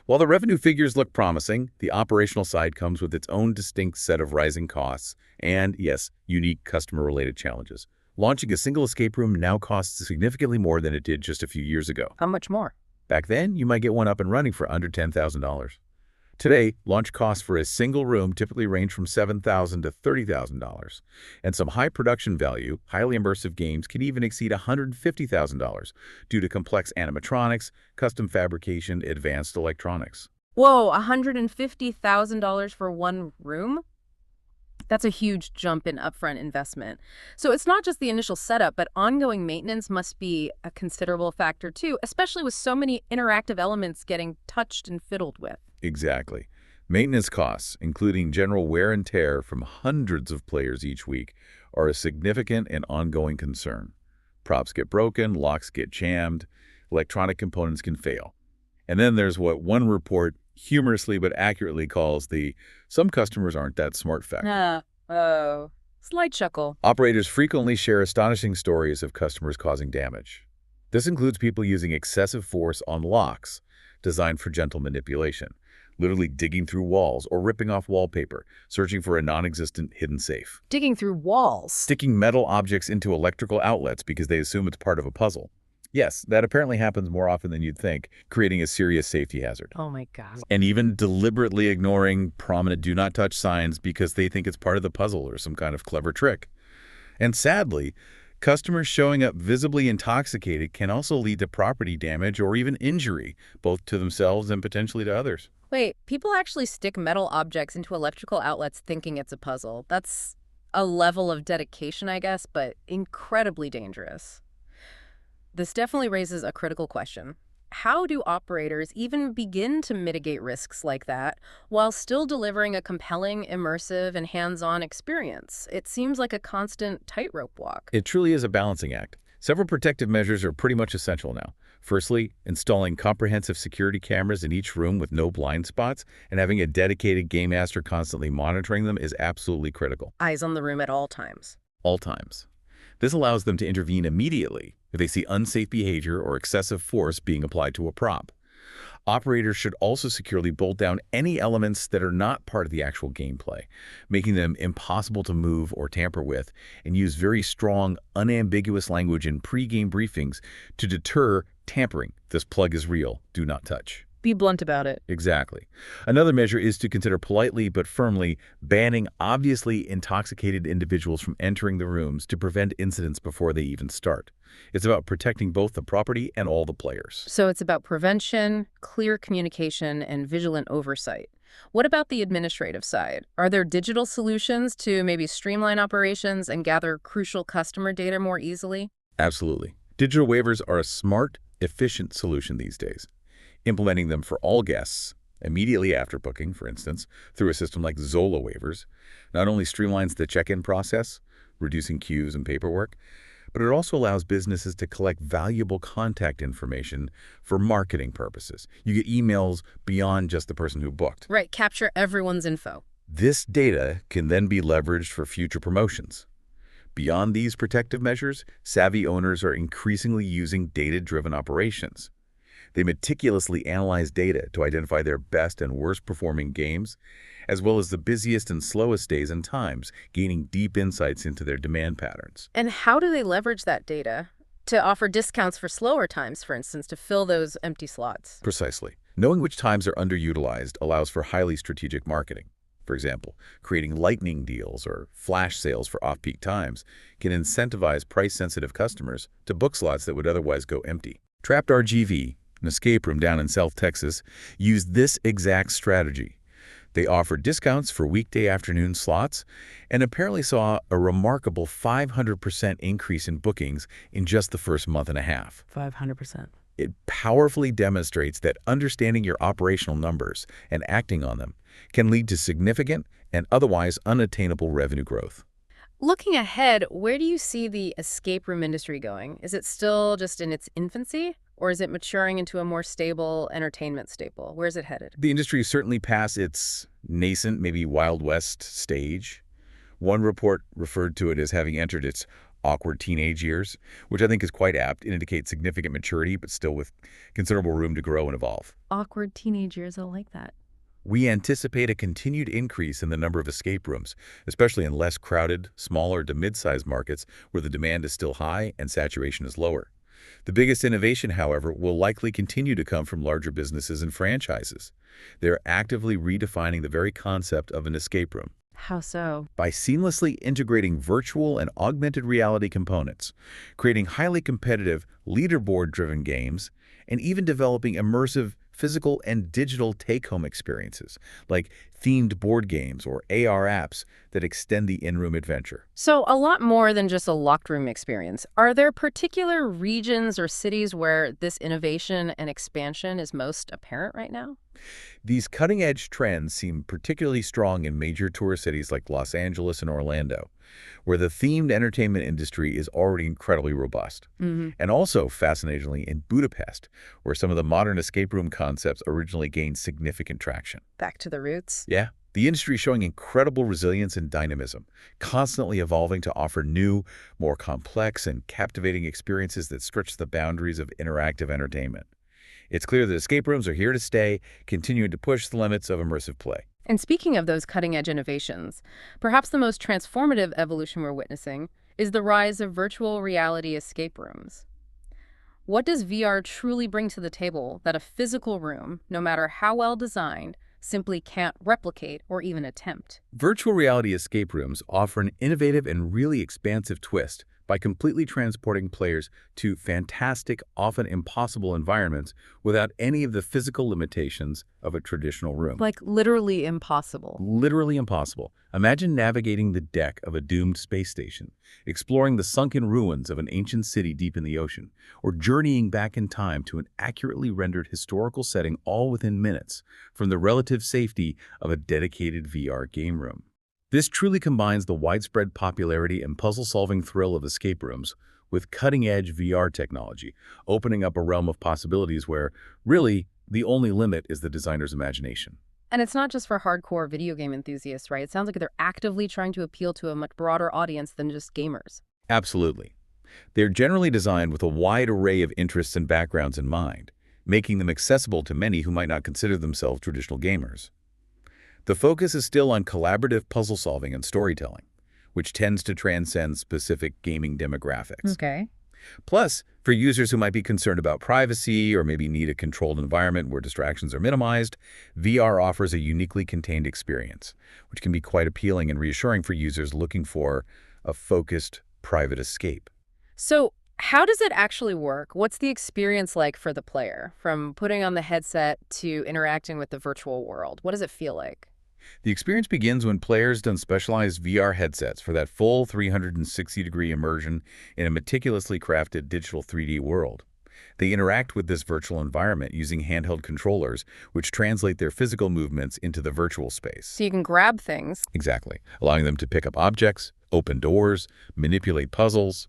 While the revenue figures look promising, the operational side comes with its own distinct set of rising costs and, yes, unique customer-related challenges. Launching a single escape room now costs significantly more than it did just a few years ago. How much more? Back then, you might get one up and running for under $10,000. Today, launch costs for a single room typically range from $7,000 to $30,000, and some high production value, highly immersive games can even exceed $150,000 due to complex animatronics, custom fabrication, advanced electronics. Whoa, $150,000 for one room? That's a huge jump in upfront investment. So it's not just the initial setup, but ongoing maintenance must be a considerable factor too, especially with so many interactive elements getting touched and fiddled with. Exactly. Maintenance costs, including general wear and tear from hundreds of players each week, are a significant and ongoing concern. Props get broken, locks get jammed, electronic components can fail. And then there's what one report humorously but accurately calls the "some customers aren't that smart" factor. Oh, slight chuckle. Operators frequently share astonishing stories of customers causing damage. This includes people using excessive force on locks designed for gentle manipulation, literally digging through walls or ripping off wallpaper, searching for a non-existent hidden safe, Digging through walls. sticking metal objects into electrical outlets because they assume it's part of a puzzle. Yes, that apparently happens more often than you'd think, creating a serious safety hazard. Oh my God. And even deliberately ignoring prominent do not touch signs because they think it's part of the puzzle or some kind of clever trick. And sadly, customers showing up visibly intoxicated can also lead to property damage or even injury, both to themselves and potentially to others. Wait, people actually stick metal objects into electrical outlets thinking it's a puzzle. That's a level of dedication, I guess, but incredibly dangerous. This definitely raises a critical question. How do operators even begin to mitigate risks like that while still delivering a compelling, immersive, and hands-on experience? It seems like a constant tightrope walk. It truly is a balancing act. Several protective measures are pretty much essential now. Firstly, installing comprehensive security cameras in each room with no blind spots and having a dedicated game master constantly monitoring them is absolutely critical. Eyes on the room at all times. All times. This allows them to intervene immediately if they see unsafe behavior or excessive force being applied to a prop. Operators should also securely bolt down any elements that are not part of the actual gameplay, making them impossible to move or tamper with, and use very strong, unambiguous language in pre-game briefings to deter tampering. This plug is real. Do not touch. Be blunt about it. Exactly. Another measure is to consider politely but firmly banning obviously intoxicated individuals from entering the rooms to prevent incidents before they even start. It's about protecting both the property and all the players. So it's about prevention, clear communication, and vigilant oversight. What about the administrative side? Are there digital solutions to maybe streamline operations and gather crucial customer data more easily? Absolutely. Digital waivers are a smart, efficient solution these days. Implementing them for all guests immediately after booking, for instance, through a system like Zola waivers, not only streamlines the check-in process, reducing queues and paperwork, but it also allows businesses to collect valuable contact information for marketing purposes. You get emails beyond just the person who booked. Right, capture everyone's info. This data can then be leveraged for future promotions. Beyond these protective measures, savvy owners are increasingly using data-driven operations. They meticulously analyze data to identify their best and worst performing games, as well as the busiest and slowest days and times, gaining deep insights into their demand patterns. And how do they leverage that data to offer discounts for slower times, for instance, to fill those empty slots? Precisely. Knowing which times are underutilized allows for highly strategic marketing. For example, creating lightning deals or flash sales for off-peak times can incentivize price-sensitive customers to book slots that would otherwise go empty. Trapped RGV, an escape room down in South Texas, used this exact strategy. They offered discounts for weekday afternoon slots and apparently saw a remarkable 500% increase in bookings in just the first month and a half. 500%. It powerfully demonstrates that understanding your operational numbers and acting on them can lead to significant and otherwise unattainable revenue growth. Looking ahead, where do you see the escape room industry going? Is it still just in its infancy, or is it maturing into a more stable entertainment staple? Where's it headed? The industry is certainly past its nascent, maybe Wild West stage. One report referred to it as having entered its awkward teenage years, which I think is quite apt. It indicates significant maturity, but still with considerable room to grow and evolve. Awkward teenage years, I like that. We anticipate a continued increase in the number of escape rooms, especially in less crowded, smaller to mid-sized markets where the demand is still high and saturation is lower. The biggest innovation, however, will likely continue to come from larger businesses and franchises. They're actively redefining the very concept of an escape room. How so? By seamlessly integrating virtual and augmented reality components, creating highly competitive, leaderboard-driven games, and even developing immersive physical and digital take-home experiences, like themed board games or AR apps that extend the in-room adventure. So a lot more than just a locked room experience. Are there particular regions or cities where this innovation and expansion is most apparent right now? These cutting-edge trends seem particularly strong in major tourist cities like Los Angeles and Orlando, where the themed entertainment industry is already incredibly robust. And also, fascinatingly, in Budapest, where some of the modern escape room concepts originally gained significant traction. Back to the roots. Yeah, The industry is showing incredible resilience and dynamism, constantly evolving to offer new, more complex and captivating experiences that stretch the boundaries of interactive entertainment. It's clear that escape rooms are here to stay, continuing to push the limits of immersive play. And speaking of those cutting-edge innovations, perhaps the most transformative evolution we're witnessing is the rise of virtual reality escape rooms. What does VR truly bring to the table that a physical room, no matter how well designed, simply can't replicate or even attempt? Virtual reality escape rooms offer an innovative and really expansive twist by completely transporting players to fantastic, often impossible environments without any of the physical limitations of a traditional room. Like literally impossible. Literally impossible. Imagine navigating the deck of a doomed space station, exploring the sunken ruins of an ancient city deep in the ocean, or journeying back in time to an accurately rendered historical setting all within minutes from the relative safety of a dedicated VR game room. This truly combines the widespread popularity and puzzle-solving thrill of escape rooms with cutting-edge VR technology, opening up a realm of possibilities where, really, the only limit is the designer's imagination. And it's not just for hardcore video game enthusiasts, right? It sounds like they're actively trying to appeal to a much broader audience than just gamers. Absolutely. They're generally designed with a wide array of interests and backgrounds in mind, making them accessible to many who might not consider themselves traditional gamers. The focus is still on collaborative puzzle solving and storytelling, which tends to transcend specific gaming demographics. Okay. Plus, for users who might be concerned about privacy or maybe need a controlled environment where distractions are minimized, VR offers a uniquely contained experience, which can be quite appealing and reassuring for users looking for a focused, private escape. So how does it actually work? What's the experience like for the player, from putting on the headset to interacting with the virtual world? What does it feel like? The experience begins when players don specialized VR headsets for that full 360-degree immersion in a meticulously crafted digital 3D world. They interact with this virtual environment using handheld controllers, which translate their physical movements into the virtual space. So you can grab things. Exactly, allowing them to pick up objects, open doors, manipulate puzzles.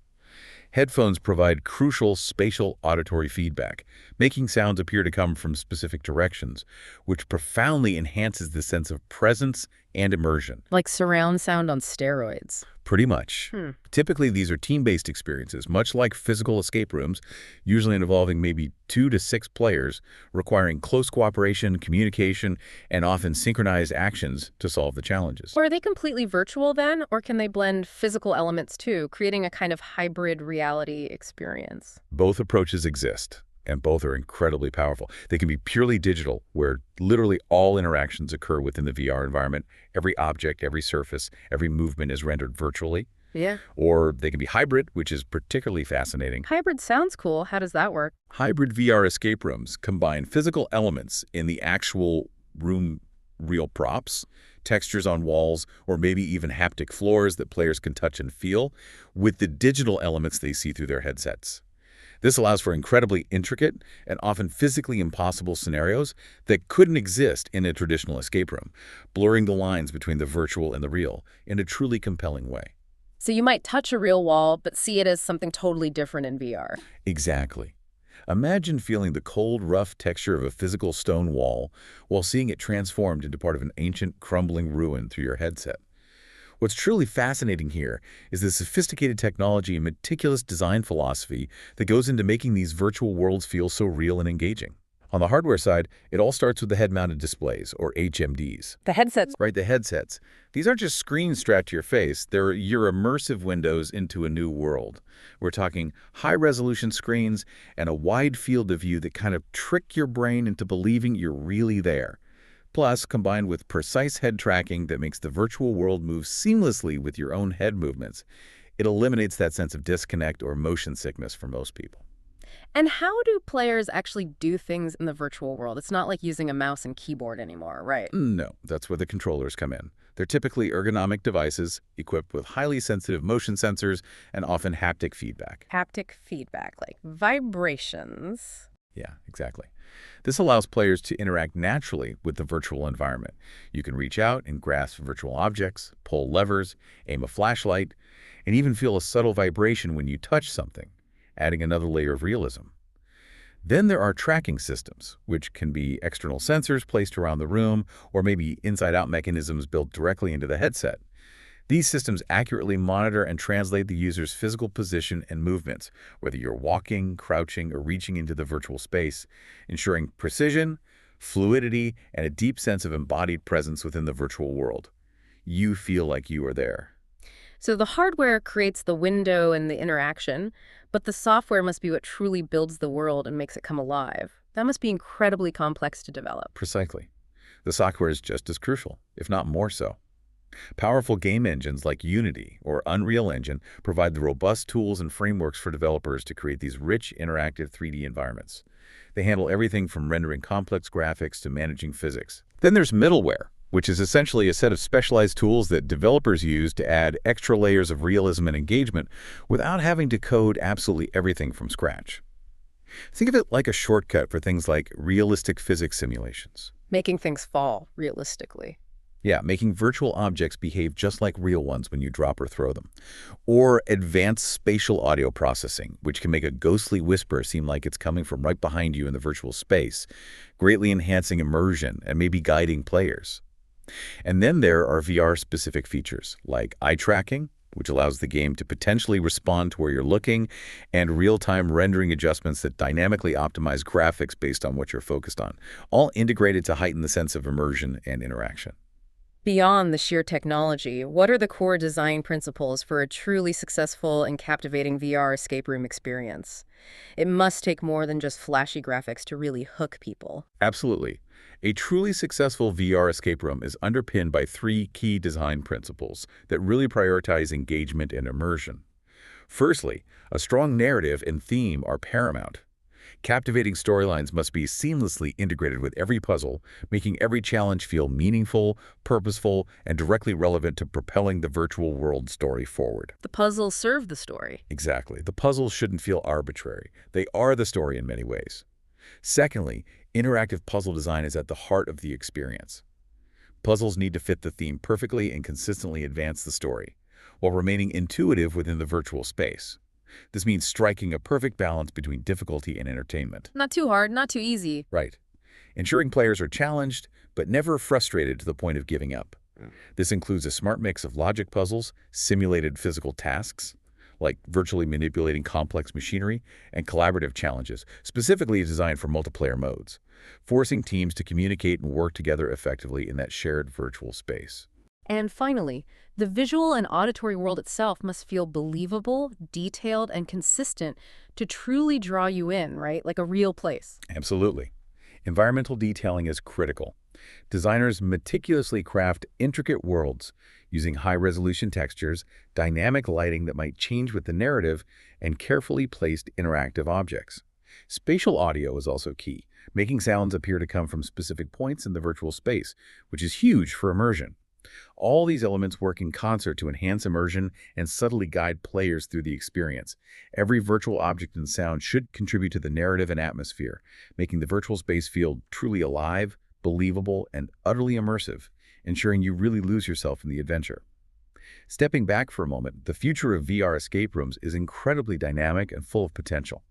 Headphones provide crucial spatial auditory feedback, making sounds appear to come from specific directions, which profoundly enhances the sense of presence and immersion. Like surround sound on steroids. Pretty much. Typically, these are team-based experiences, much like physical escape rooms, usually involving maybe 2 to 6 players, requiring close cooperation, communication, and often synchronized actions to solve the challenges. Or are they completely virtual then, or can they blend physical elements too, creating a kind of hybrid reality experience? Both approaches exist, and both are incredibly powerful. They can be purely digital, where literally all interactions occur within the VR environment. Every object, every surface, every movement is rendered virtually. Yeah. Or they can be hybrid, which is particularly fascinating. Hybrid sounds cool. How does that work? Hybrid VR escape rooms combine physical elements in the actual room, real props, textures on walls, or maybe even haptic floors that players can touch and feel, with the digital elements they see through their headsets. This allows for incredibly intricate and often physically impossible scenarios that couldn't exist in a traditional escape room, blurring the lines between the virtual and the real in a truly compelling way. So you might touch a real wall, but see it as something totally different in VR. Exactly. Imagine feeling the cold, rough texture of a physical stone wall while seeing it transformed into part of an ancient, crumbling ruin through your headset. What's truly fascinating here is the sophisticated technology and meticulous design philosophy that goes into making these virtual worlds feel so real and engaging. On the hardware side, it all starts with the head-mounted displays, or HMDs. The headsets. Right, the headsets. These aren't just screens strapped to your face. They're your immersive windows into a new world. We're talking high-resolution screens and a wide field of view that kind of trick your brain into believing you're really there. Plus, combined with precise head tracking that makes the virtual world move seamlessly with your own head movements, it eliminates that sense of disconnect or motion sickness for most people. And how do players actually do things in the virtual world? It's not like using a mouse and keyboard anymore, right? No, that's where the controllers come in. They're typically ergonomic devices equipped with highly sensitive motion sensors and often haptic feedback. Haptic feedback, like vibrations. Yeah, exactly. This allows players to interact naturally with the virtual environment. You can reach out and grasp virtual objects, pull levers, aim a flashlight, and even feel a subtle vibration when you touch something, adding another layer of realism. Then there are tracking systems, which can be external sensors placed around the room or maybe inside-out mechanisms built directly into the headset. These systems accurately monitor and translate the user's physical position and movements, whether you're walking, crouching, or reaching into the virtual space, ensuring precision, fluidity, and a deep sense of embodied presence within the virtual world. You feel like you are there. So the hardware creates the window and the interaction, but the software must be what truly builds the world and makes it come alive. That must be incredibly complex to develop. Precisely. The software is just as crucial, if not more so. Powerful game engines like Unity or Unreal Engine provide the robust tools and frameworks for developers to create these rich, interactive 3D environments. They handle everything from rendering complex graphics to managing physics. Then there's middleware, which is essentially a set of specialized tools that developers use to add extra layers of realism and engagement without having to code absolutely everything from scratch. Think of it like a shortcut for things like realistic physics simulations. Making things fall realistically. Yeah, making virtual objects behave just like real ones when you drop or throw them. Or advanced spatial audio processing, which can make a ghostly whisper seem like it's coming from right behind you in the virtual space, greatly enhancing immersion and maybe guiding players. And then there are VR-specific features like eye tracking, which allows the game to potentially respond to where you're looking, and real-time rendering adjustments that dynamically optimize graphics based on what you're focused on, all integrated to heighten the sense of immersion and interaction. Beyond the sheer technology, what are the core design principles for a truly successful and captivating VR escape room experience? It must take more than just flashy graphics to really hook people. Absolutely. A truly successful VR escape room is underpinned by three key design principles that really prioritize engagement and immersion. Firstly, a strong narrative and theme are paramount. Captivating storylines must be seamlessly integrated with every puzzle, making every challenge feel meaningful, purposeful, and directly relevant to propelling the virtual world story forward. The puzzles serve the story. Exactly. The puzzles shouldn't feel arbitrary. They are the story in many ways. Secondly, interactive puzzle design is at the heart of the experience. Puzzles need to fit the theme perfectly and consistently advance the story, while remaining intuitive within the virtual space. This means striking a perfect balance between difficulty and entertainment. Not too hard, not too easy. Right. Ensuring players are challenged, but never frustrated to the point of giving up. This includes a smart mix of logic puzzles, simulated physical tasks, like virtually manipulating complex machinery, and collaborative challenges, specifically designed for multiplayer modes, forcing teams to communicate and work together effectively in that shared virtual space. And finally, the visual and auditory world itself must feel believable, detailed, and consistent to truly draw you in, right? Like a real place. Absolutely. Environmental detailing is critical. Designers meticulously craft intricate worlds using high-resolution textures, dynamic lighting that might change with the narrative, and carefully placed interactive objects. Spatial audio is also key, making sounds appear to come from specific points in the virtual space, which is huge for immersion. All these elements work in concert to enhance immersion and subtly guide players through the experience. Every virtual object and sound should contribute to the narrative and atmosphere, making the virtual space feel truly alive, believable, and utterly immersive, ensuring you really lose yourself in the adventure. Stepping back for a moment, the future of VR escape rooms is incredibly dynamic and full of potential.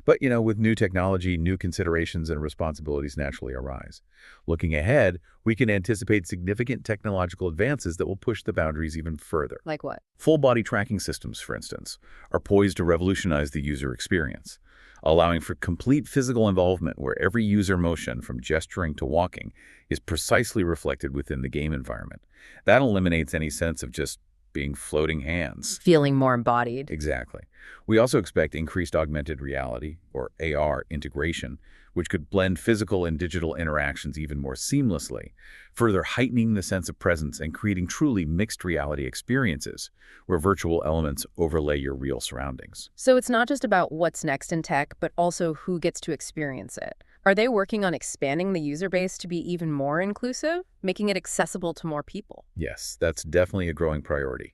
But, with new technology, new considerations and responsibilities naturally arise. Looking ahead, we can anticipate significant technological advances that will push the boundaries even further. Like what? Full-body tracking systems, for instance, are poised to revolutionize the user experience, allowing for complete physical involvement where every user motion, from gesturing to walking, is precisely reflected within the game environment. That eliminates any sense of just being floating hands. Feeling more embodied. Exactly. We also expect increased augmented reality, or AR, integration, which could blend physical and digital interactions even more seamlessly, further heightening the sense of presence and creating truly mixed reality experiences, where virtual elements overlay your real surroundings. So it's not just about what's next in tech, but also who gets to experience it. Are they working on expanding the user base to be even more inclusive, making it accessible to more people? Yes, that's definitely a growing priority.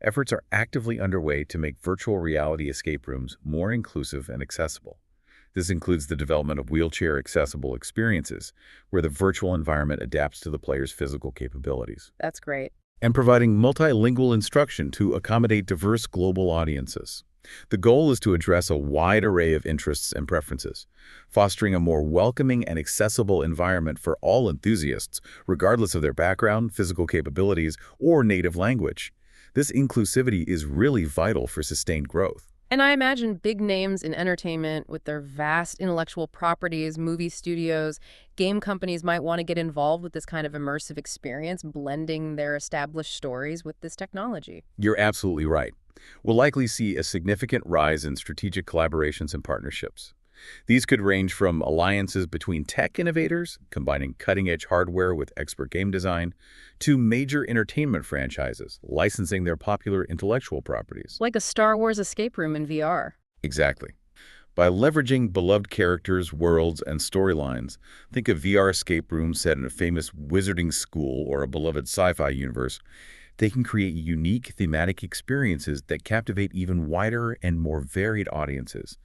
Efforts are actively underway to make virtual reality escape rooms more inclusive and accessible. This includes the development of wheelchair-accessible experiences, where the virtual environment adapts to the player's physical capabilities. That's great. And providing multilingual instruction to accommodate diverse global audiences. The goal is to address a wide array of interests and preferences, fostering a more welcoming and accessible environment for all enthusiasts, regardless of their background, physical capabilities, or native language. This inclusivity is really vital for sustained growth. And I imagine big names in entertainment with their vast intellectual properties, movie studios, game companies might want to get involved with this kind of immersive experience, blending their established stories with this technology. You're absolutely right. We'll likely see a significant rise in strategic collaborations and partnerships. These could range from alliances between tech innovators, combining cutting-edge hardware with expert game design, to major entertainment franchises, licensing their popular intellectual properties. Like a Star Wars escape room in VR. Exactly. By leveraging beloved characters, worlds, and storylines, think of VR escape rooms set in a famous wizarding school or a beloved sci-fi universe. They can create unique thematic experiences that captivate even wider and more varied audiences,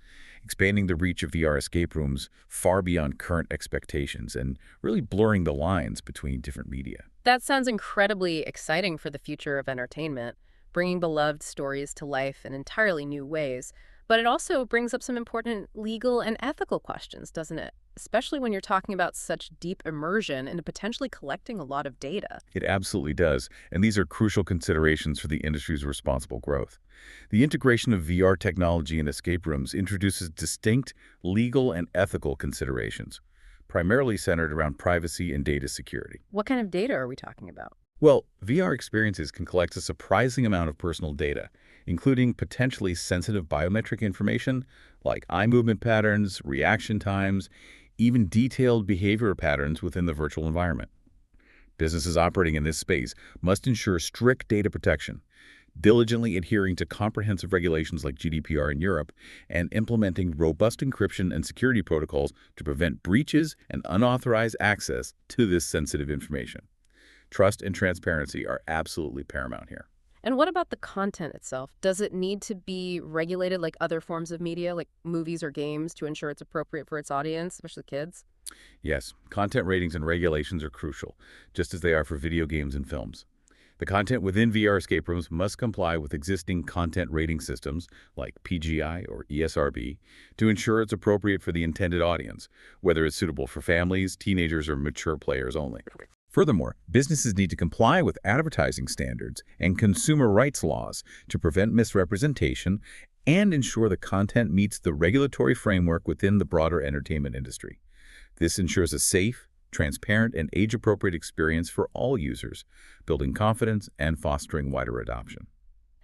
expanding the reach of VR escape rooms far beyond current expectations and really blurring the lines between different media. That sounds incredibly exciting for the future of entertainment, bringing beloved stories to life in entirely new ways. But it also brings up some important legal and ethical questions, doesn't it? Especially when you're talking about such deep immersion and potentially collecting a lot of data. It absolutely does, and these are crucial considerations for the industry's responsible growth. The integration of VR technology in escape rooms introduces distinct legal and ethical considerations, primarily centered around privacy and data security. What kind of data are we talking about? Well, VR experiences can collect a surprising amount of personal data, including potentially sensitive biometric information like eye movement patterns, reaction times, even detailed behavior patterns within the virtual environment. Businesses operating in this space must ensure strict data protection, diligently adhering to comprehensive regulations like GDPR in Europe, and implementing robust encryption and security protocols to prevent breaches and unauthorized access to this sensitive information. Trust and transparency are absolutely paramount here. And what about the content itself? Does it need to be regulated like other forms of media, like movies or games, to ensure it's appropriate for its audience, especially kids? Yes, content ratings and regulations are crucial, just as they are for video games and films. The content within VR escape rooms must comply with existing content rating systems like PGI or ESRB to ensure it's appropriate for the intended audience, whether it's suitable for families, teenagers, or mature players only. Furthermore, businesses need to comply with advertising standards and consumer rights laws to prevent misrepresentation and ensure the content meets the regulatory framework within the broader entertainment industry. This ensures a safe, transparent, and age-appropriate experience for all users, building confidence and fostering wider adoption.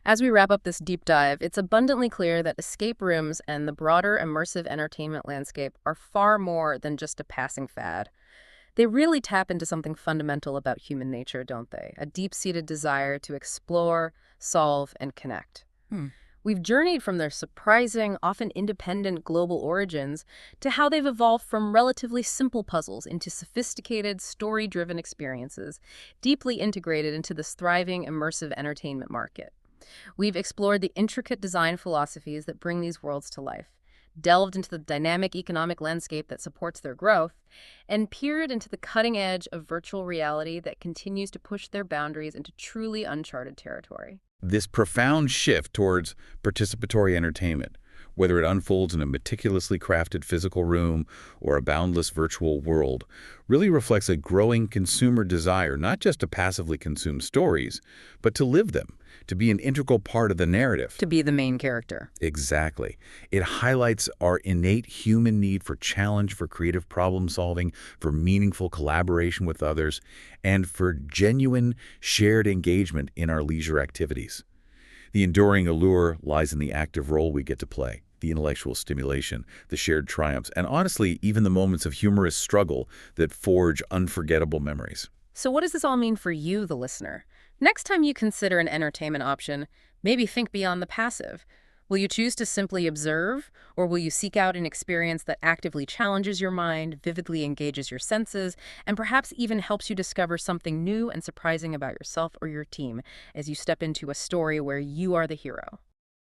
As we wrap up this deep dive, it's abundantly clear that escape rooms and the broader immersive entertainment landscape are far more than just a passing fad. They really tap into something fundamental about human nature, don't they? A deep-seated desire to explore, solve, and connect. We've journeyed from their surprising, often independent global origins to how they've evolved from relatively simple puzzles into sophisticated, story-driven experiences, deeply integrated into this thriving, immersive entertainment market. We've explored the intricate design philosophies that bring these worlds to life, delved into the dynamic economic landscape that supports their growth, and peered into the cutting edge of virtual reality that continues to push their boundaries into truly uncharted territory. This profound shift towards participatory entertainment, whether it unfolds in a meticulously crafted physical room or a boundless virtual world, really reflects a growing consumer desire not just to passively consume stories, but to live them, to be an integral part of the narrative. To be the main character. Exactly. It highlights our innate human need for challenge, for creative problem solving, for meaningful collaboration with others, and for genuine shared engagement in our leisure activities. The enduring allure lies in the active role we get to play, the intellectual stimulation, the shared triumphs, and honestly, even the moments of humorous struggle that forge unforgettable memories. So what does this all mean for you, the listener? Next time you consider an entertainment option, maybe think beyond the passive. Will you choose to simply observe, or will you seek out an experience that actively challenges your mind, vividly engages your senses, and perhaps even helps you discover something new and surprising about yourself or your team as you step into a story where you are the hero?